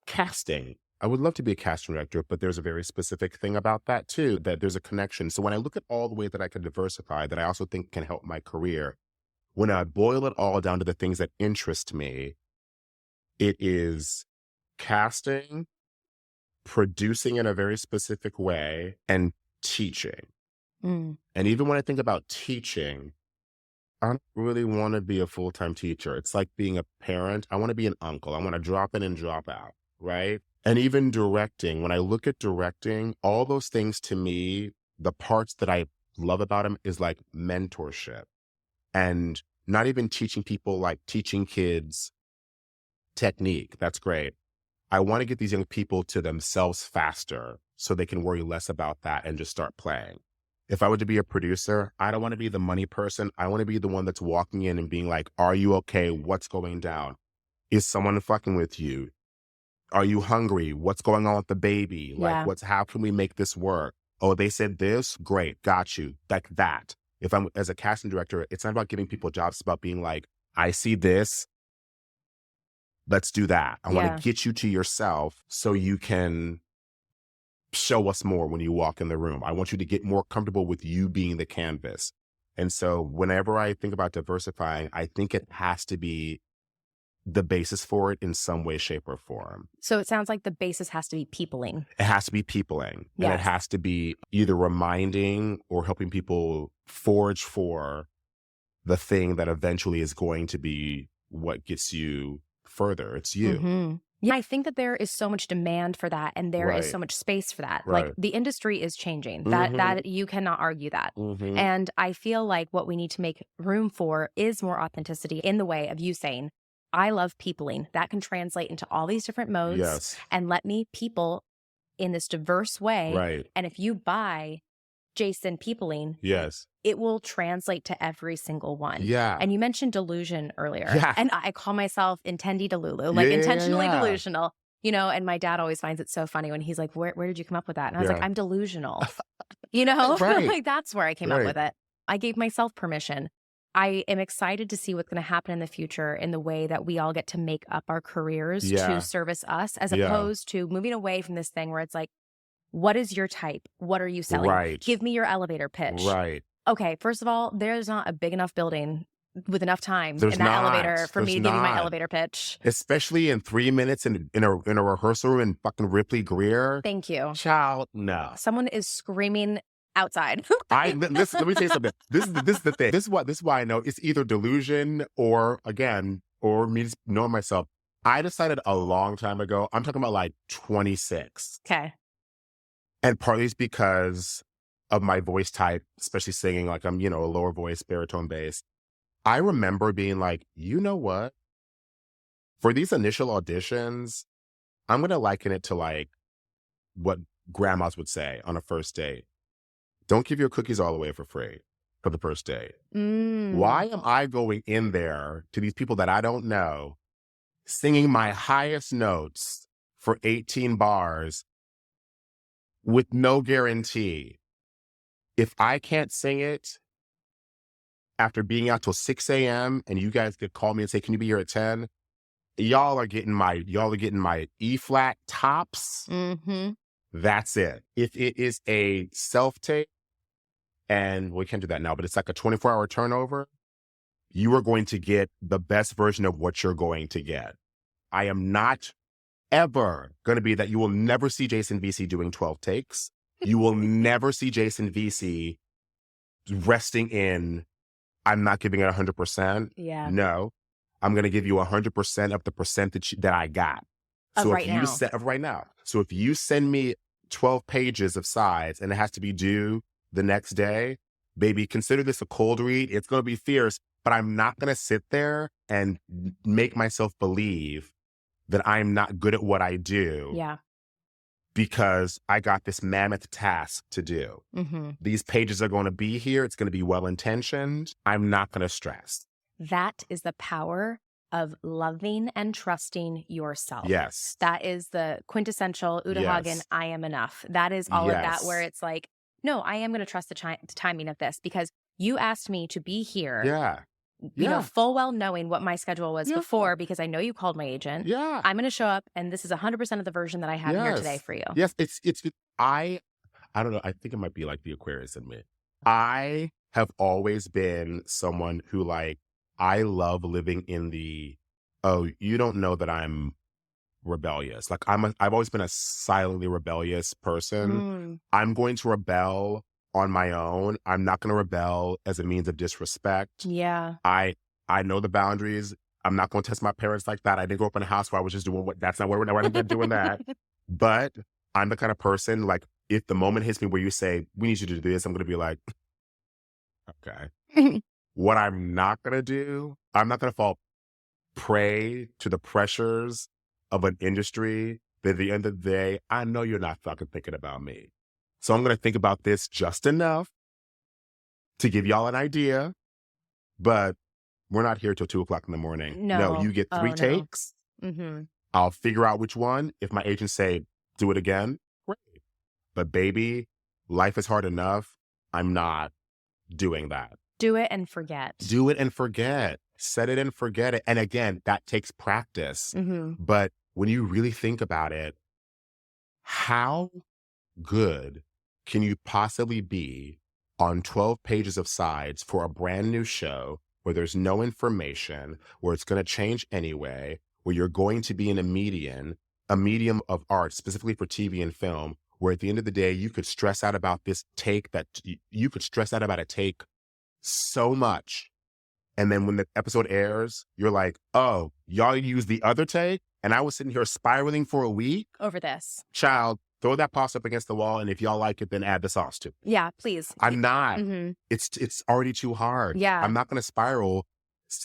casting. I would love to be a casting director, but there's a very specific thing about that too, that there's a connection. So when I look at all the ways that I can diversify, that I also think can help my career, when I boil it all down to the things that interest me, it is casting, producing in a very specific way, and teaching. And even when I think about teaching, I don't really want to be a full-time teacher. It's like being a parent. I want to be an uncle. I want to drop in and drop out, right? And even directing, when I look at directing, all those things to me, the parts that I love about them is like mentorship and not even teaching people, like teaching kids technique. That's great. I want to get these young people to themselves faster so they can worry less about that and just start playing. If I were to be a producer, I don't want to be the money person. I want to be the one that's walking in and being like, are you okay? What's going down? Is someone fucking with you? Are you hungry? What's going on with the baby? Yeah. Like, how can we make this work? Oh, they said this? Great. Got you. Like that. If I'm, as a casting director, it's not about giving people jobs. It's about being like, I see this. Let's do that. I want to get you to yourself so you can show us more when you walk in the room. I want you to get more comfortable with you being the canvas. And so whenever I think about diversifying, I think it has to be the basis for it in some way, shape, or form. So it sounds like the basis has to be peopling. It has to be peopling. Yes. And it has to be either reminding or helping people forge for the thing that eventually is going to be what gets you further. It's you. Mm-hmm. Yeah, I think that there is so much demand for that, and there is so much space for that. Right. Like the industry is changing. That you cannot argue that. And I feel like what we need to make room for is more authenticity in the way of you saying, I love peopling. That can translate into all these different modes. Yes. And let me people in this diverse way. Right. And if you buy Jason peopling, Yes, it will translate to every single one. Yeah. And you mentioned delusion earlier. Yeah. And I call myself Intendi Delulu, like intentionally delusional, you know, and my dad always finds it so funny when he's like, where did you come up with that? And I was like, I'm delusional, you know, like that's where I came up with it. I gave myself permission. I am excited to see what's going to happen in the future in the way that we all get to make up our careers to service us, as opposed to moving away from this thing where it's like, what is your type? What are you selling? Right. Give me your elevator pitch. Right. Okay, first of all, there's not a big enough building with enough time in that elevator for me to give you my elevator pitch. Especially in 3 minutes in a rehearsal room in fucking Ripley Greer. Thank you. Child, no. Someone is screaming outside. Let me tell you something. This is the thing. This is why I know it's either delusion or me just knowing myself. I decided a long time ago, I'm talking about like 26. Okay. And partly it's because of my voice type, especially singing, like I'm, a lower voice, baritone bass. I remember being like, you know what? For these initial auditions, I'm going to liken it to like what grandmas would say on a first date. Don't give your cookies all away for free for the first date. Why am I going in there to these people that I don't know, singing my highest notes for 18 bars with no guarantee? If I can't sing it after being out till 6 a.m. and you guys could call me and say, can you be here at 10? Y'all are getting my E flat tops. That's it. If it is a self-tape, and we can't do that now, but it's like a 24-hour turnover, you are going to get the best version of what you're going to get. I am not ever going to be that. You will never see Jason Veasey doing 12 takes. You will never see Jason Veasey resting in, I'm not giving it 100%. Yeah. No, I'm going to give you 100% of the percentage that I got. So right now. So if you send me 12 pages of sides and it has to be due the next day, baby, consider this a cold read. It's going to be fierce, but I'm not going to sit there and make myself believe that I'm not good at what I do. Yeah. Because I got this mammoth task to do. These pages are going to be here. It's going to be well-intentioned. I'm not going to stress. That is the power of loving and trusting yourself. Yes. That is the quintessential Uta Hagen, I am enough. That is all of that, where it's like, no, I am going to trust the timing of this because you asked me to be here. Yeah. You know, full well knowing what my schedule was before, because I know you called my agent. Yeah. I'm going to show up, and this is 100% of the version that I have here today for you. Yes. I don't know. I think it might be like the Aquarius in me. I have always been someone who, like, I love living in the, oh, you don't know that I'm rebellious. Like I've always been a silently rebellious person. I'm going to rebel on my own. I'm not going to rebel as a means of disrespect. Yeah. I know the boundaries. I'm not going to test my parents like that. I didn't grow up in a house where I was just doing that's not what we're not doing that. But I'm the kind of person, like, if the moment hits me where you say, we need you to do this, I'm going to be like, okay. What I'm not going to do, I'm not going to fall prey to the pressures of an industry that at the end of the day, I know you're not fucking thinking about me. So I'm going to think about this just enough to give y'all an idea, but we're not here till 2:00 in the morning. No, you get 3 takes. Mm-hmm. I'll figure out which one. If my agents say, do it again, great. But baby, life is hard enough. I'm not doing that. Do it and forget. Do it and forget. Set it and forget it. And again, that takes practice. Mm-hmm. But when you really think about it, how good can you possibly be on 12 pages of sides for a brand new show where there's no information, where it's going to change anyway, where you're going to be in a medium of art, specifically for TV and film, where at the end of the day, you could stress out about this take that you could stress out about a take so much. And then when the episode airs, you're like, oh, y'all used the other take? And I was sitting here spiraling for a week? Over this. Child, throw that pasta up against the wall, and if y'all like it, then add the sauce to it. Yeah, please. I'm not. Mm-hmm. It's already too hard. Yeah. I'm not going to spiral.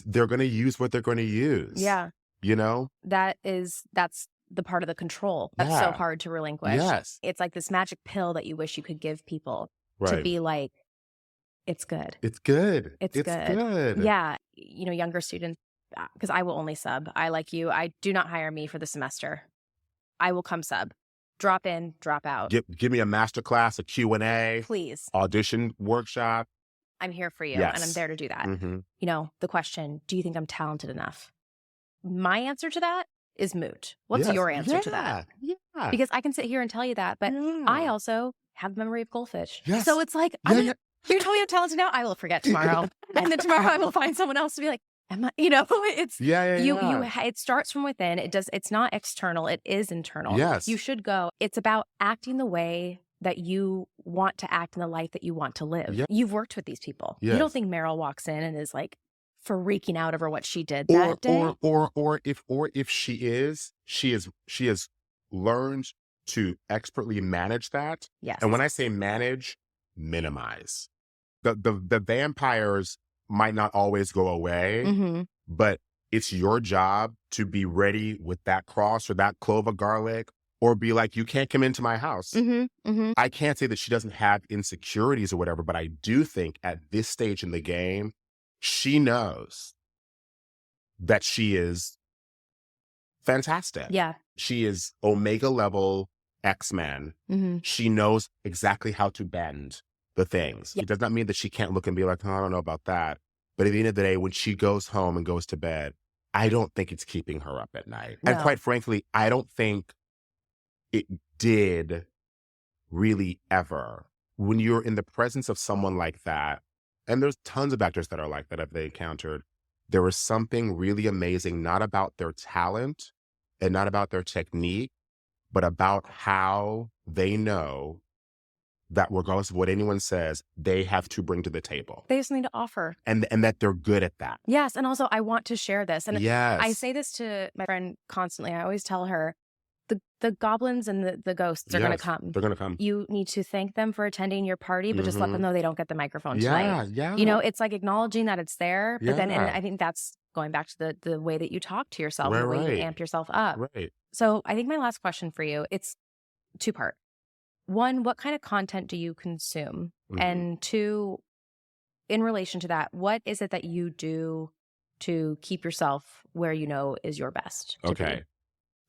They're going to use what they're going to use. Yeah. You know? That's the part of the control. That's so hard to relinquish. Yes. It's like this magic pill that you wish you could give people Right. to be like, it's good. It's good. It's good. Yeah. Yeah. You know, younger students, because I will only sub. I, like you, I do not hire me for the semester. I will come sub. Drop in, drop out. Give me a masterclass, a Q&A. Please. Audition workshop. I'm here for you, Yes. and I'm there to do that. Mm-hmm. You know, the question, do you think I'm talented enough? My answer to that is moot. What's Yes. your answer to that? Yeah. Because I can sit here and tell you that, but Yeah. I also have the memory of goldfish. Yes. So it's like, Yeah. you're telling me I'm talented now? I will forget tomorrow. And then tomorrow I will find someone else to be like, am I, you know, it's, it starts from within. It's not external. It is internal. Yes. You should go. It's about acting the way that you want to act in the life that you want to live. Yeah. You've worked with these people. Yes. You don't think Meryl walks in and is like freaking out over what she did that day. Or if she has learned to expertly manage that. Yes. And when I say manage, minimize. The vampires might not always go away, Mm-hmm. but it's your job to be ready with that cross or that clove of garlic, or be like, you can't come into my house. Mm-hmm. Mm-hmm. I can't say that she doesn't have insecurities or whatever, but I do think at this stage in the game, she knows that she is fantastic. Yeah. She is Omega level X-Men. Mm-hmm. She knows exactly how to bend the things. Yeah. It does not mean that she can't look and be like, oh, I don't know about that. But at the end of the day, when she goes home and goes to bed, I don't think it's keeping her up at night. No. And quite frankly, I don't think it did really ever. When you're in the presence of someone like that, and there's tons of actors that are like that they encountered, there was something really amazing, not about their talent and not about their technique, but about how they know that regardless of what anyone says, they have to bring to the table. They have something to offer. And that they're good at that. Yes. And also, I want to share this. And yes. I say this to my friend constantly. I always tell her, the goblins and the ghosts are going to come. They're going to come. You need to thank them for attending your party, but just let them know they don't get the microphone Yeah, tonight. yeah. You know, it's like acknowledging that it's there. But then, and Yeah. I think that's going back to the way that you talk to yourself, Right, the way right. you amp yourself up. Right. So I think my last question for you, it's two-part. One, what kind of content do you consume? Mhm. And two, in relation to that, what is it that you do to keep yourself where you know is your best to Okay. be?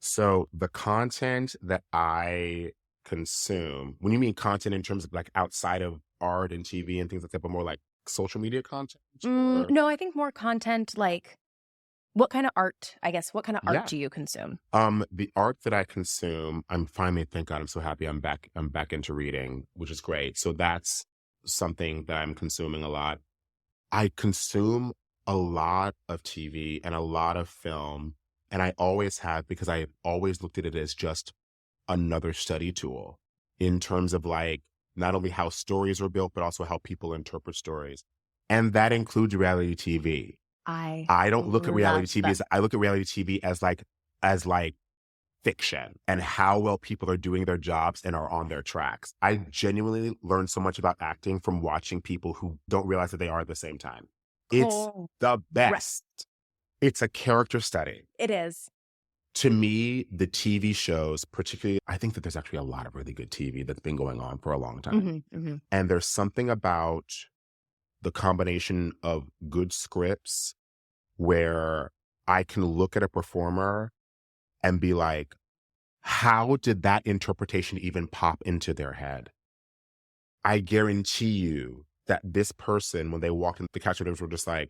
So the content that I consume, when you mean content in terms of like outside of art and TV and things like that, but more like social media content? Or- No, I think more content like what kind of art, I guess, what kind of art Yeah. do you consume? The art that I consume, I'm finally, thank God, I'm so happy I'm back into reading, which is great. So that's something that I'm consuming a lot. I consume a lot of TV and a lot of film, and I always have, because I have always looked at it as just another study tool in terms of like not only how stories are built, but also how people interpret stories. And that includes reality TV. I don't look at reality TV as, I look at reality TV as like fiction and how well people are doing their jobs and are on their tracks. I genuinely learned so much about acting from watching people who don't realize that they are at the same time. It's the best. It's a character study. It is. To me, the TV shows, particularly, I think that there's actually a lot of really good TV that's been going on for a long time. And there's something about the combination of good scripts where I can look at a performer and be like, how did that interpretation even pop into their head? I guarantee you that this person, when they walked in the casting rooms, were just like,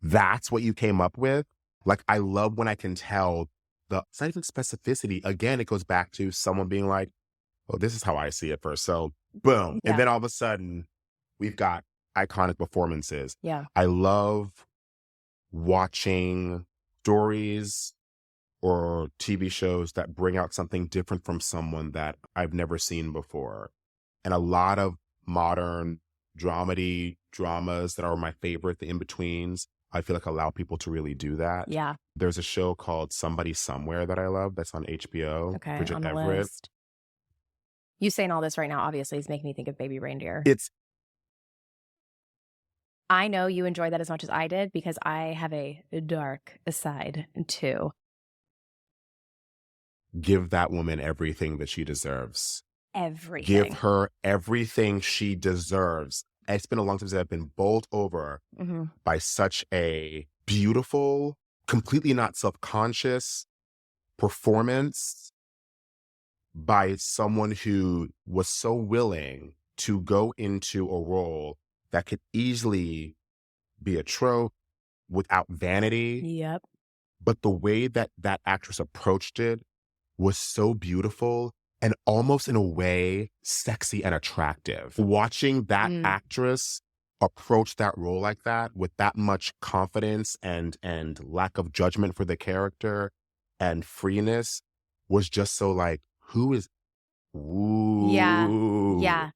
that's what you came up with? Like, I love when I can tell it's not even specificity. Again, it goes back to someone being like, oh, this is how I see it first. So boom. Yeah. And then all of a sudden we've got iconic performances. Yeah. I love watching stories or TV shows that bring out something different from someone that I've never seen before. And a lot of modern dramedy dramas that are my favorite, the in-betweens, I feel like allow people to really do that. Yeah. There's a show called Somebody Somewhere that I love that's on HBO. Okay, Bridget on the Everett. list. You saying all this right now, obviously, is making me think of Baby Reindeer. I know you enjoyed that as much as I did because I have a dark side too. Give that woman everything that she deserves. Everything. Give her everything she deserves. It's been a long time since I've been bowled over by such a beautiful, completely not self-conscious performance by someone who was so willing to go into a role that could easily be a trope without vanity. Yep. But the way that that actress approached it was so beautiful and almost in a way sexy and attractive. Watching that actress approach that role like that with that much confidence and lack of judgment for the character and freeness was just so like, who is, ooh. Yeah.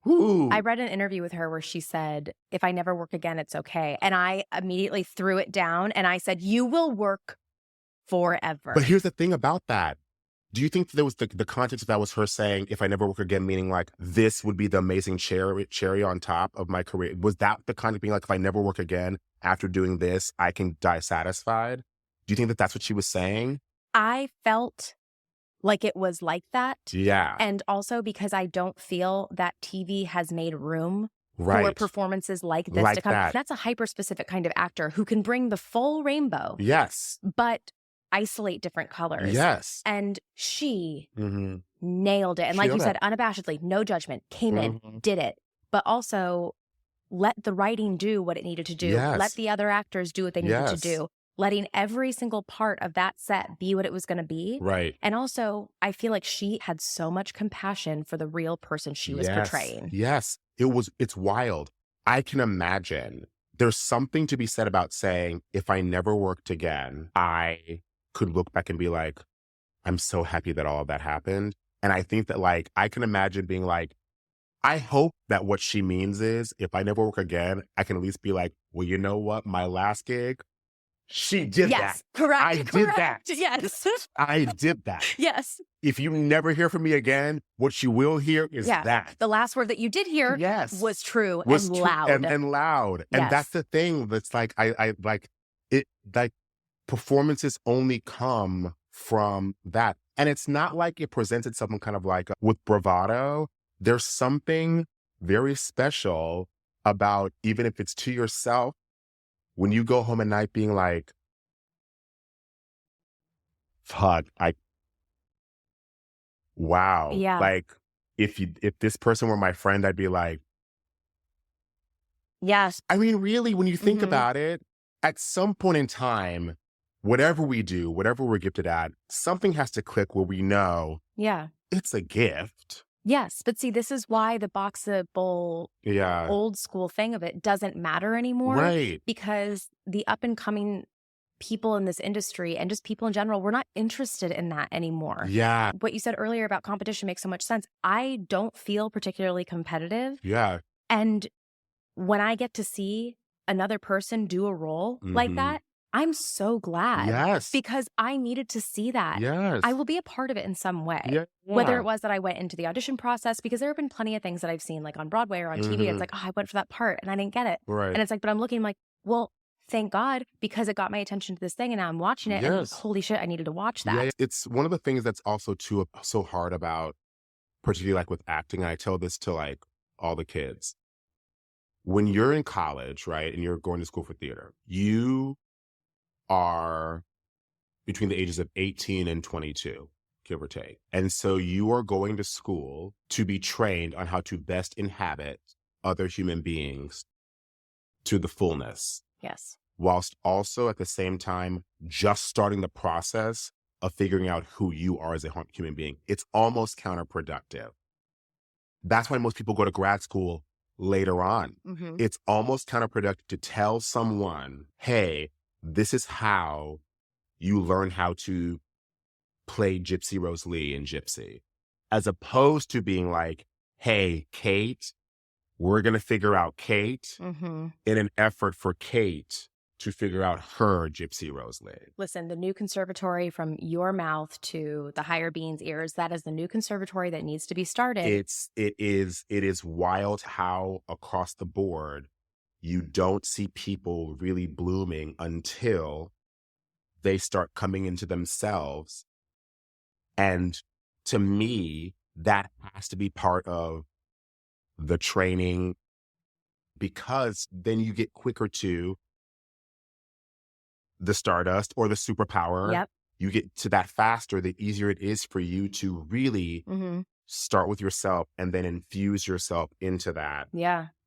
Ooh. I read an interview with her where she said, if I never work again, it's okay. And I immediately threw it down and I said, you will work forever. But here's the thing about that. Do you think there was the context of that was her saying, if I never work again, meaning like this would be the amazing cherry on top of my career? Was that the context being like, if I never work again after doing this, I can die satisfied? Do you think that that's what she was saying? I felt like it was like that. Yeah. And also because I don't feel that TV has made room for performances like this to come. That's a hyper-specific kind of actor who can bring the full rainbow. Yes. But isolate different colors. Yes. And she nailed it. And like you said, unabashedly, no judgment, came in, did it. But also let the writing do what it needed to do. Yes. Let the other actors do what they needed to do. Letting every single part of that set be what it was going to be. Right. And also, I feel like she had so much compassion for the real person she was portraying. Yes. It's wild. I can imagine there's something to be said about saying, if I never worked again, I could look back and be like, I'm so happy that all of that happened. And I think that like, I can imagine being like, I hope that what she means is if I never work again, I can at least be like, well, you know what? My last gig, she did that. Correct. I did that. Yes. I did that. Yes. If you never hear from me again, what you will hear is that. The last word that you did hear was true and loud. And loud. And that's the thing that's like, I like it, like performances only come from that. And it's not like it presents itself in kind of like with bravado. There's something very special about, even if it's to yourself, when you go home at night being like, fuck, wow. Yeah. Like if this person were my friend, I'd be like, yes. I mean, really, when you think about it, at some point in time, whatever we do, whatever we're gifted at, something has to click where we know it's a gift. Yes. But see, this is why the boxable old school thing of it doesn't matter anymore. Right. Because the up and coming people in this industry and just people in general, we're not interested in that anymore. Yeah. What you said earlier about competition makes so much sense. I don't feel particularly competitive. Yeah. And when I get to see another person do a role like that, I'm so glad. Yes. Because I needed to see that. Yes. I will be a part of it in some way. Yeah. Whether it was that I went into the audition process, because there have been plenty of things that I've seen like on Broadway or on TV. It's like, oh, I went for that part and I didn't get it. Right. And it's like, but I'm looking like, well, thank God, because it got my attention to this thing and now I'm watching it and holy shit, I needed to watch that. Yeah, it's one of the things that's also so hard about, particularly like with acting, and I tell this to like all the kids. When you're in college, right, and you're going to school for theater, you are between the ages of 18 and 22, give or take. And so you are going to school to be trained on how to best inhabit other human beings to the fullness. Yes. Whilst also at the same time, just starting the process of figuring out who you are as a human being. It's almost counterproductive. That's why most people go to grad school later on. It's almost counterproductive to tell someone, hey, this is how you learn how to play Gypsy Rose Lee in Gypsy, as opposed to being like, hey, Kate, we're going to figure out Kate in an effort for Kate to figure out her Gypsy Rose Lee. Listen, the new conservatory from your mouth to the higher being's ears, that is the new conservatory that needs to be started. It is wild how across the board you don't see people really blooming until they start coming into themselves. And to me, that has to be part of the training, because then you get quicker to the Stardust or the superpower. Yep. You get to that faster, the easier it is for you to really start with yourself and then infuse yourself into that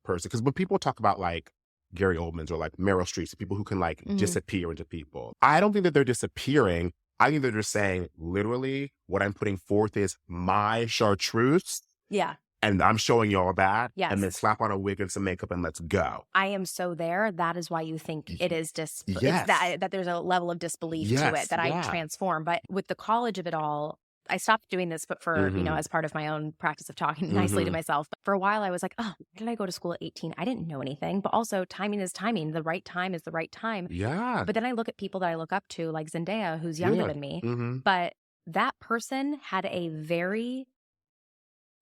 person. Because when people talk about like Gary Oldman's or like Meryl Streep's, people who can like disappear into people, I don't think that they're disappearing. I think they're just saying, literally, what I'm putting forth is my chartreuse. Yeah. And I'm showing you all that. Yes. And then slap on a wig and some makeup and let's go. I am so there. That is why you think it is it's Yes. that there's a level of disbelief to it that I transform. But with the college of it all, I stopped doing this, but for, you know, as part of my own practice of talking nicely to myself. But for a while, I was like, oh, why did I go to school at 18? I didn't know anything. But also, timing is timing. The right time is the right time. Yeah. But then I look at people that I look up to, like Zendaya, who's younger than me. But that person had a very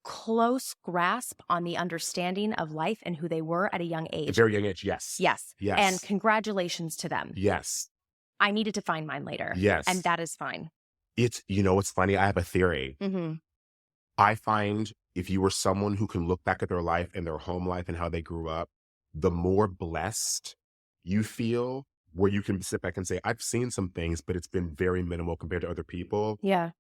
close grasp on the understanding of life and who they were at a young age. A very young age, yes. Yes. Yes. And congratulations to them. Yes. I needed to find mine later. Yes. And that is fine. It's, you know, what's funny? I have a theory. I find if you were someone who can look back at their life and their home life and how they grew up, the more blessed you feel, where you can sit back and say, I've seen some things, but it's been very minimal compared to other people. Yeah.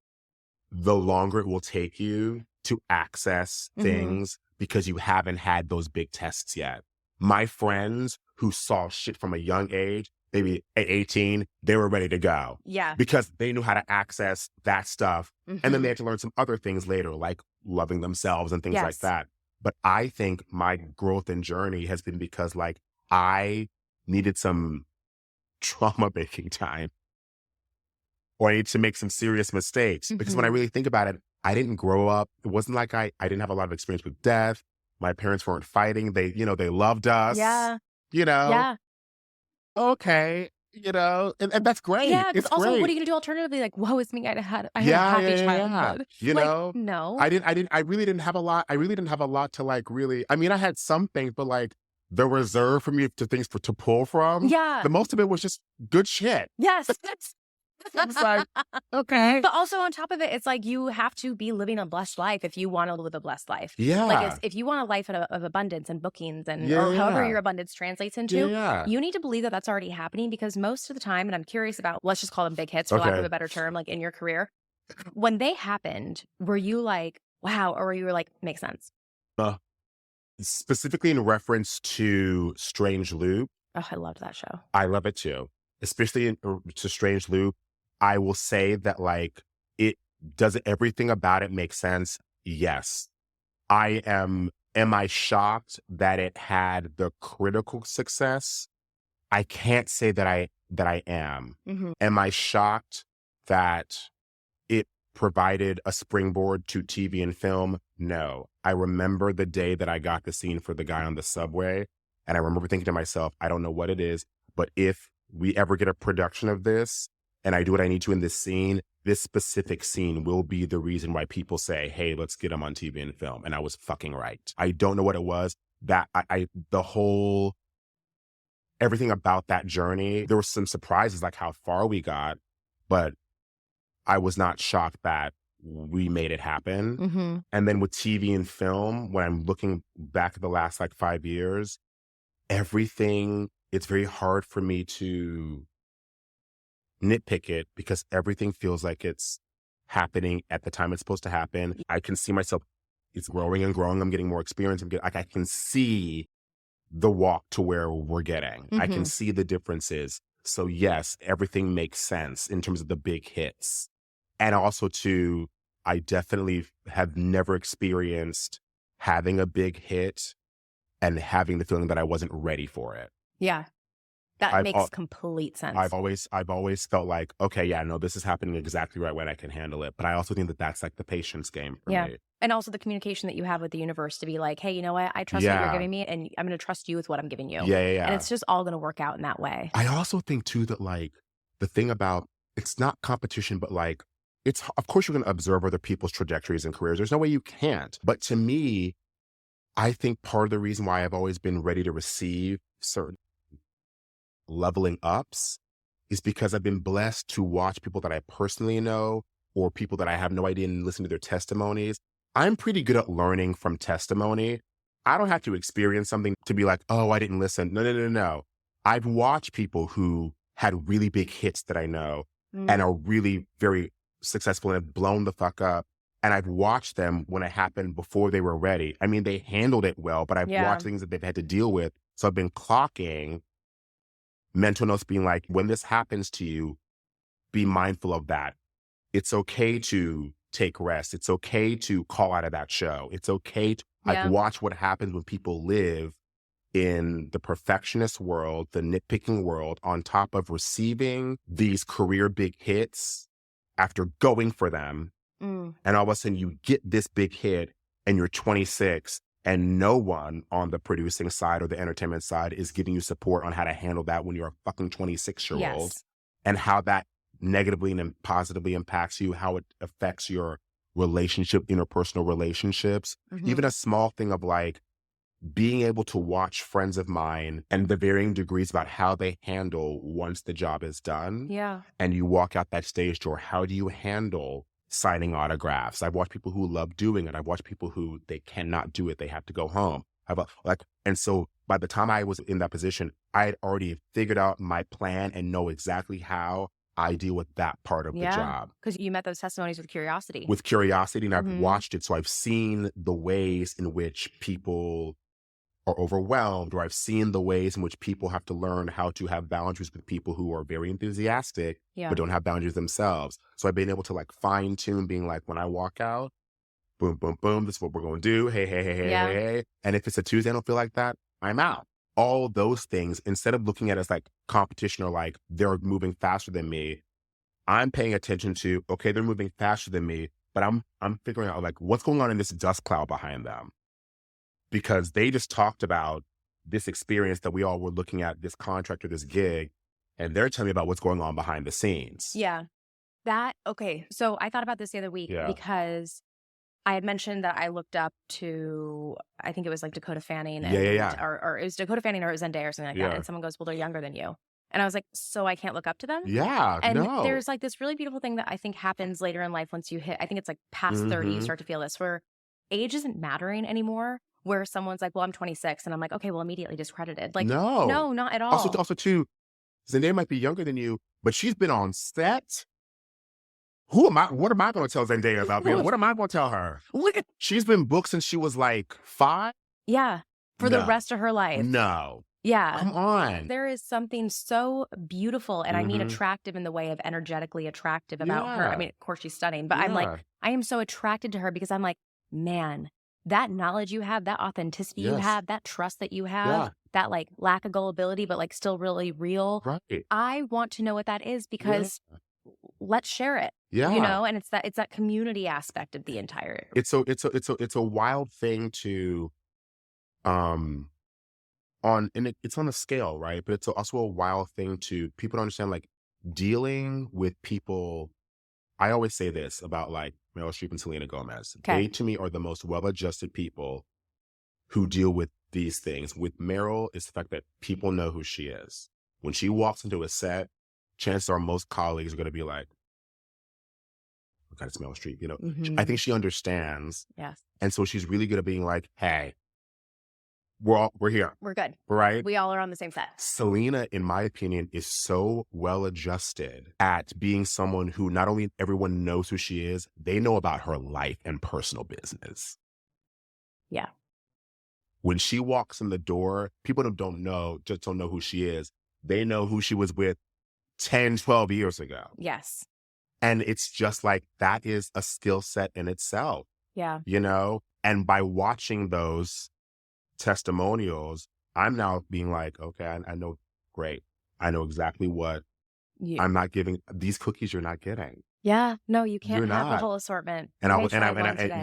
The longer it will take you to access things because you haven't had those big tests yet. My friends who saw shit from a young age, maybe at 18, they were ready to go. Yeah. Because they knew how to access that stuff. And then they had to learn some other things later, like loving themselves and things like that. But I think my growth and journey has been because like I needed some trauma baking time, or I need to make some serious mistakes. Because when I really think about it, I didn't grow up. It wasn't like I didn't have a lot of experience with death. My parents weren't fighting. They, you know, they loved us. Yeah. You know? Yeah. Okay. You know, and that's great. Yeah. Because also, great. what are you going to do alternatively? Like, woe is me. I had a happy childhood. You like, know? No. I really didn't have a lot. I really didn't have a lot to like really, I mean, I had some things, but like the reserve for me to things to pull from. Yeah. The most of it was just good shit. Yes. It's like, okay. But also on top of it, it's like you have to be living a blessed life if you want to live a blessed life. Yeah. Like if you want a life of abundance and bookings and or however your abundance translates into, you need to believe that that's already happening, because most of the time, and I'm curious about, let's just call them big hits for lack of a better term, like in your career, when they happened, were you like, wow, or were you like, makes sense? Specifically in reference to Strange Loop. Oh, I loved that show. I love it too. Especially to Strange Loop. I will say that like does everything about it make sense? Yes. Am I shocked that it had the critical success? I can't say that I that I am. Am I shocked that it provided a springboard to TV and film? No. I remember the day that I got the scene for the guy on the subway, and I remember thinking to myself, I don't know what it is, but if we ever get a production of this and I do what I need to in this scene, this specific scene will be the reason why people say, hey, let's get him on TV and film. And I was fucking right. I don't know what it was. That everything about that journey, there were some surprises, like how far we got, but I was not shocked that we made it happen. And then with TV and film, when I'm looking back at the last like 5 years, everything, it's very hard for me to nitpick it because everything feels like it's happening at the time it's supposed to happen. I can see myself, it's growing and growing. I'm getting more experience. I can see the walk to where we're getting. I can see the differences. So yes, everything makes sense in terms of the big hits. And also too, I definitely have never experienced having a big hit and having the feeling that I wasn't ready for it. Yeah. That makes complete sense. I've always felt like, okay, yeah, no, this is happening exactly right when I can handle it. But I also think that that's like the patience game for me. And also the communication that you have with the universe to be like, hey, you know what? I trust what you're giving me, and I'm going to trust you with what I'm giving you. Yeah. And it's just all going to work out in that way. I also think too that like the thing about, it's not competition, but like, it's, of course you're going to observe other people's trajectories and careers. There's no way you can't. But to me, I think part of the reason why I've always been ready to receive certain leveling ups is because I've been blessed to watch people that I personally know or people that I have no idea and listen to their testimonies. I'm pretty good at learning from testimony. I don't have to experience something to be like, oh, I didn't listen. No. I've watched people who had really big hits that I know and are really very successful and have blown the fuck up. And I've watched them when it happened before they were ready. I mean, they handled it well, but I've watched things that they've had to deal with. So I've been clocking mental notes being like, when this happens to you, be mindful of that. It's okay to take rest. It's okay to call out of that show. It's okay to I've watched what happens when people live in the perfectionist world, the nitpicking world, on top of receiving these career big hits after going for them. And all of a sudden you get this big hit and you're 26 and no one on the producing side or the entertainment side is giving you support on how to handle that when you're a fucking 26-year-old and how that negatively and positively impacts you, how it affects your relationship, interpersonal relationships. Even a small thing of like being able to watch friends of mine and the varying degrees about how they handle once the job is done. Yeah. And you walk out that stage door, how do you handle signing autographs? I've watched people who love doing it. I've watched people who they cannot do it. They have to go home. And so by the time I was in that position, I had already figured out my plan and know exactly how I deal with that part of the job. Because you met those testimonies with curiosity. And I've watched it. So I've seen the ways in which people are overwhelmed, or I've seen the ways in which people have to learn how to have boundaries with people who are very enthusiastic, but don't have boundaries themselves. So I've been able to like fine tune being like, when I walk out, boom, boom, boom, this is what we're going to do. Hey. And if it's a Tuesday, I don't feel like that, I'm out. All those things, instead of looking at it as like competition or like they're moving faster than me, I'm paying attention to, okay, they're moving faster than me, but I'm figuring out like what's going on in this dust cloud behind them. Because they just talked about this experience that we all were looking at, this contract or this gig, and they're telling me about what's going on behind the scenes. Yeah. So I thought about this the other week because I had mentioned that I looked up to, I think it was like Dakota Fanning. Or it was Dakota Fanning or Zendaya or something like that. And someone goes, well, they're younger than you. And I was like, so I can't look up to them? Yeah, and there's like this really beautiful thing that I think happens later in life once you hit, I think it's like past 30, you start to feel this, where age isn't mattering anymore. Where someone's like, well, I'm 26. And I'm like, okay, well, immediately discredited. Like, no, not at all. Also too, Zendaya might be younger than you, but she's been on set. What am I going to tell Zendaya about me? What am I going to tell her? She's been booked since she was like 5? Yeah. For the rest of her life. No. Yeah. Come on. There is something so beautiful, and I mean attractive in the way of energetically attractive about her. I mean, of course she's stunning, but I'm like, I am so attracted to her because I'm like, man, that knowledge you have, that authenticity you have, that trust that you have, that like lack of gullibility, but like still really real. Right. I want to know what that is because let's share it. Yeah. You know, and it's that community aspect of the entire. It's a wild thing to, and it's on a scale, right? But it's also a wild thing to people to understand, like dealing with people. I always say this about like Meryl Streep and Selena Gomez. Okay. They, to me, are the most well-adjusted people who deal with these things. With Meryl, it's the fact that people know who she is. When she walks into a set, chances are most colleagues are going to be like, oh God, it's Meryl Streep. You know, I think she understands. Yes. And so she's really good at being like, hey, we're here. We're good. Right? We all are on the same set. Selena, in my opinion, is so well adjusted at being someone who not only everyone knows who she is, they know about her life and personal business. Yeah. When she walks in the door, people just don't know who she is. They know who she was with 10, 12 years ago. Yes. And it's just like, that is a skill set in itself. Yeah. You know? And by watching those testimonials, I'm now being like, okay, I know, great. I know exactly what I'm not giving. These cookies you're not getting. Yeah. No, you can't have the whole assortment. And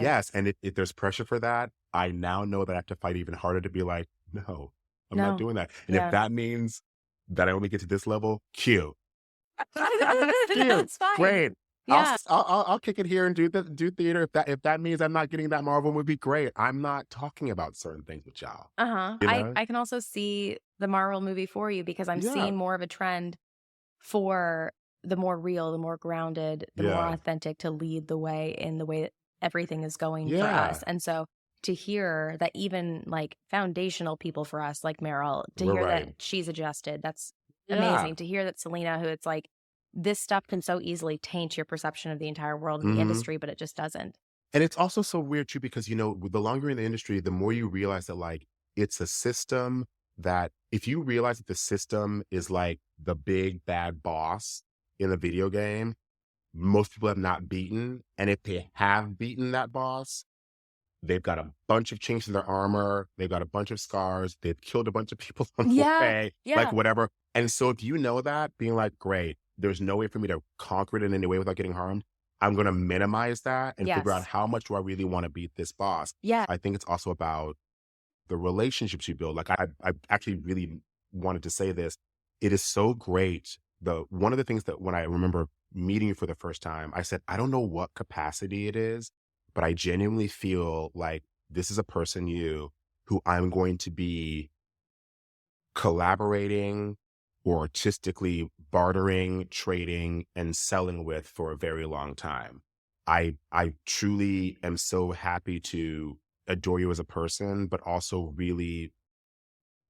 yes. And if there's pressure for that, I now know that I have to fight even harder to be like, no, I'm not doing that. And if that means that I only get to this level, cute. That's fine. Great. Yeah. I'll kick it here and do theater. If that means I'm not getting that Marvel movie, great. I'm not talking about certain things with y'all. You know? I can also see the Marvel movie for you because I'm seeing more of a trend for the more real, the more grounded, the more authentic to lead the way in the way that everything is going for us. And so to hear that even like foundational people for us, like Meryl, to hear that she's adjusted, that's amazing. To hear that Selena, who it's like, this stuff can so easily taint your perception of the entire world and the industry, but it just doesn't. And it's also so weird too, because, you know, the longer you're in the industry, the more you realize that like, it's a system that if you realize that the system is like the big bad boss in a video game, most people have not beaten. And if they have beaten that boss, they've got a bunch of chinks in their armor. They've got a bunch of scars. They've killed a bunch of people on the way, like whatever. And so if you know that, being like, great, there's no way for me to conquer it in any way without getting harmed, I'm going to minimize that and figure out how much do I really want to beat this boss. Yeah. I think it's also about the relationships you build. Like I actually really wanted to say this. It is so great. One of the things that when I remember meeting you for the first time, I said, I don't know what capacity it is, but I genuinely feel like this is a person who I'm going to be collaborating or artistically bartering, trading, and selling with for a very long time. I truly am so happy to adore you as a person, but also really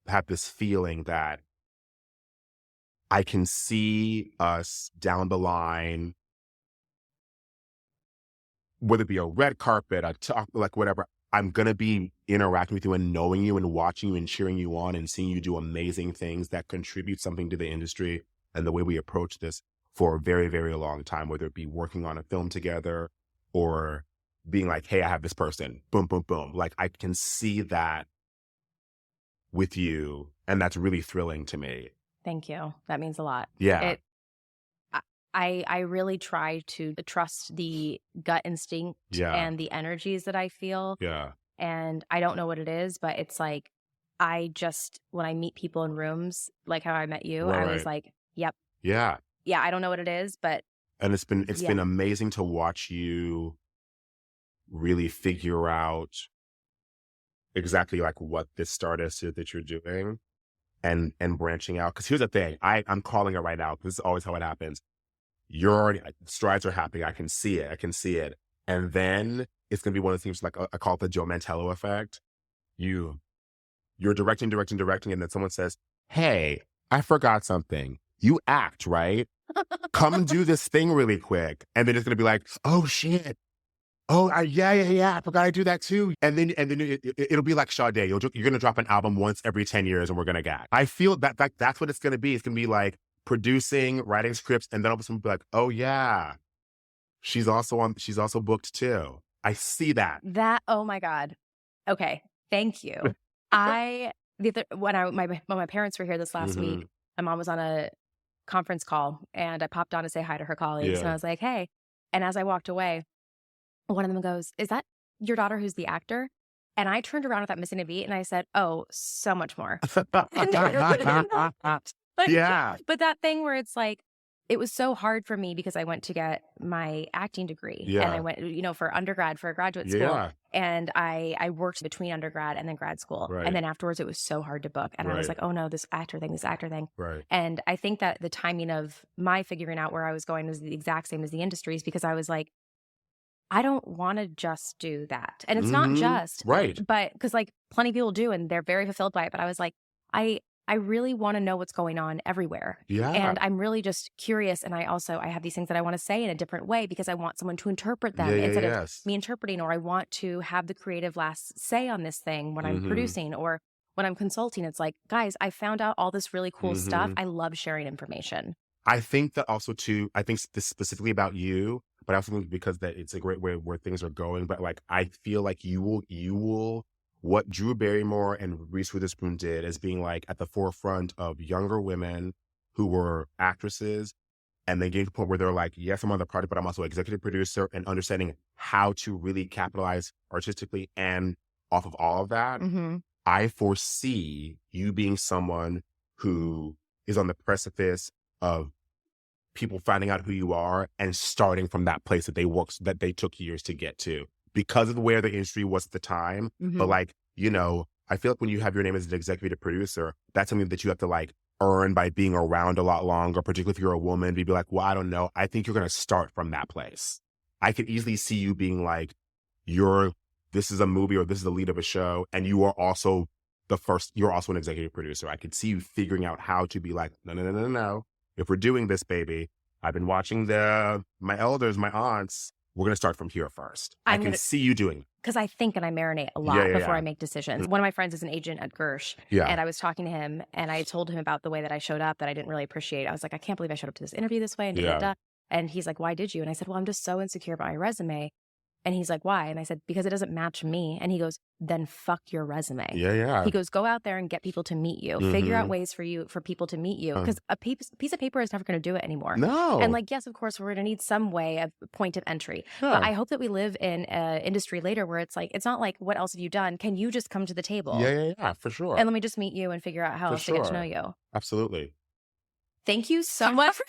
have this feeling that I can see us down the line, whether it be a red carpet, a talk, like whatever. I'm going to be interacting with you and knowing you and watching you and cheering you on and seeing you do amazing things that contribute something to the industry and the way we approach this for a very, very long time, whether it be working on a film together or being like, hey, I have this person, boom, boom, boom. Like I can see that with you. And that's really thrilling to me. Thank you. That means a lot. Yeah. I really try to trust the gut instinct and the energies that I feel. Yeah. And I don't know what it is, but it's like, when I meet people in rooms, like how I met you, I was like, yep. Yeah. Yeah. I don't know what it is, but. And it's been amazing to watch you really figure out exactly like what this Stardust is that you're doing and branching out. Cause here's the thing, I'm calling it right now. This is always how it happens. You're already, strides are happening. I can see it. And then it's going to be one of the things like I call it the Joe Mantello effect. You're directing. And then someone says, hey, I forgot something. You act, right? Come and do this thing really quick. And then it's going to be like, oh shit. Oh, yeah. I forgot I do that too. And then it'll be like Sade. You're going to drop an album once every 10 years and we're going to gag. I feel that's what it's going to be. It's going to be like, producing, writing scripts, and then all of a sudden be like, oh yeah, she's also booked too. I see that. Oh my God. Okay. Thank you. When my parents were here this last week, my mom was on a conference call and I popped on to say hi to her colleagues and I was like, hey. And as I walked away, one of them goes, is that your daughter who's the actor? And I turned around without missing a beat and I said, oh, so much more. Yeah. But that thing where it's like, it was so hard for me because I went to get my acting degree and I went, for undergrad, for a graduate school. And I worked between undergrad and then grad school. Right. And then afterwards it was so hard to book. And I was like, oh no, this actor thing. Right. And I think that the timing of my figuring out where I was going was the exact same as the industry's, because I was like, I don't want to just do that. And it's not just. Right. But because like plenty of people do and they're very fulfilled by it. But I was like, I really want to know what's going on everywhere. Yeah. And I'm really just curious. And I have these things that I want to say in a different way because I want someone to interpret them instead of me interpreting, or I want to have the creative last say on this thing when I'm producing or when I'm consulting. It's like, guys, I found out all this really cool stuff. I love sharing information. I think that also too, I think this specifically about you, but I also think because that it's a great way where things are going. But like, I feel like you will, what Drew Barrymore and Reese Witherspoon did as being like at the forefront of younger women who were actresses, and they get to the point where they're like, yes, I'm on the project, but I'm also executive producer, and understanding how to really capitalize artistically and off of all of that. I foresee you being someone who is on the precipice of people finding out who you are and starting from that place that they took years to get to because of where the industry was at the time. But like, I feel like when you have your name as an executive producer, that's something that you have to like earn by being around a lot longer, particularly if you're a woman, to be like, well, I don't know. I think you're going to start from that place. I could easily see you being like, this is a movie or this is the lead of a show, and you are also you're also an executive producer. I could see you figuring out how to be like, no. If we're doing this, baby, I've been watching my elders, my aunts. We're going to start from here first. I can see you doing it. Because I think and I marinate a lot before I make decisions. One of my friends is an agent at Gersh. And I was talking to him and I told him about the way that I showed up that I didn't really appreciate. I was like, I can't believe I showed up to this interview this way. And And he's like, why did you? And I said, well, I'm just so insecure about my resume. And he's like, why? And I said, because it doesn't match me. And he goes, then fuck your resume. He goes, go out there and get people to meet you. Figure out ways for people to meet you. Because a piece of paper is never going to do it anymore. No. And like, yes, of course, we're going to need some way of point of entry. But I hope that we live in an industry later where it's like, it's not like, what else have you done? Can you just come to the table? Yeah, for sure. And let me just meet you and figure out how else to get to know you. Absolutely. Thank you so much.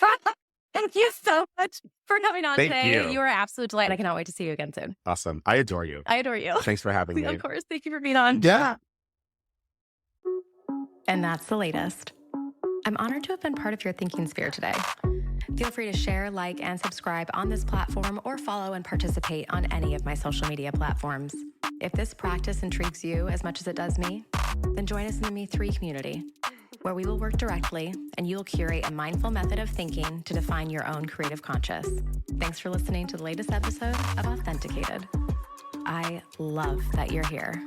Thank you so much for coming on today. You are an absolute delight. And I cannot wait to see you again soon. Awesome. I adore you. I adore you. Thanks for having me. Of course. Thank you for being on. Yeah. And that's the latest. I'm honored to have been part of your thinking sphere today. Feel free to share, like, and subscribe on this platform or follow and participate on any of my social media platforms. If this practice intrigues you as much as it does me, then join us in the Me3 community, where we will work directly and you'll curate a mindful method of thinking to define your own creative conscious. Thanks for listening to the latest episode of Authenticated. I love that you're here.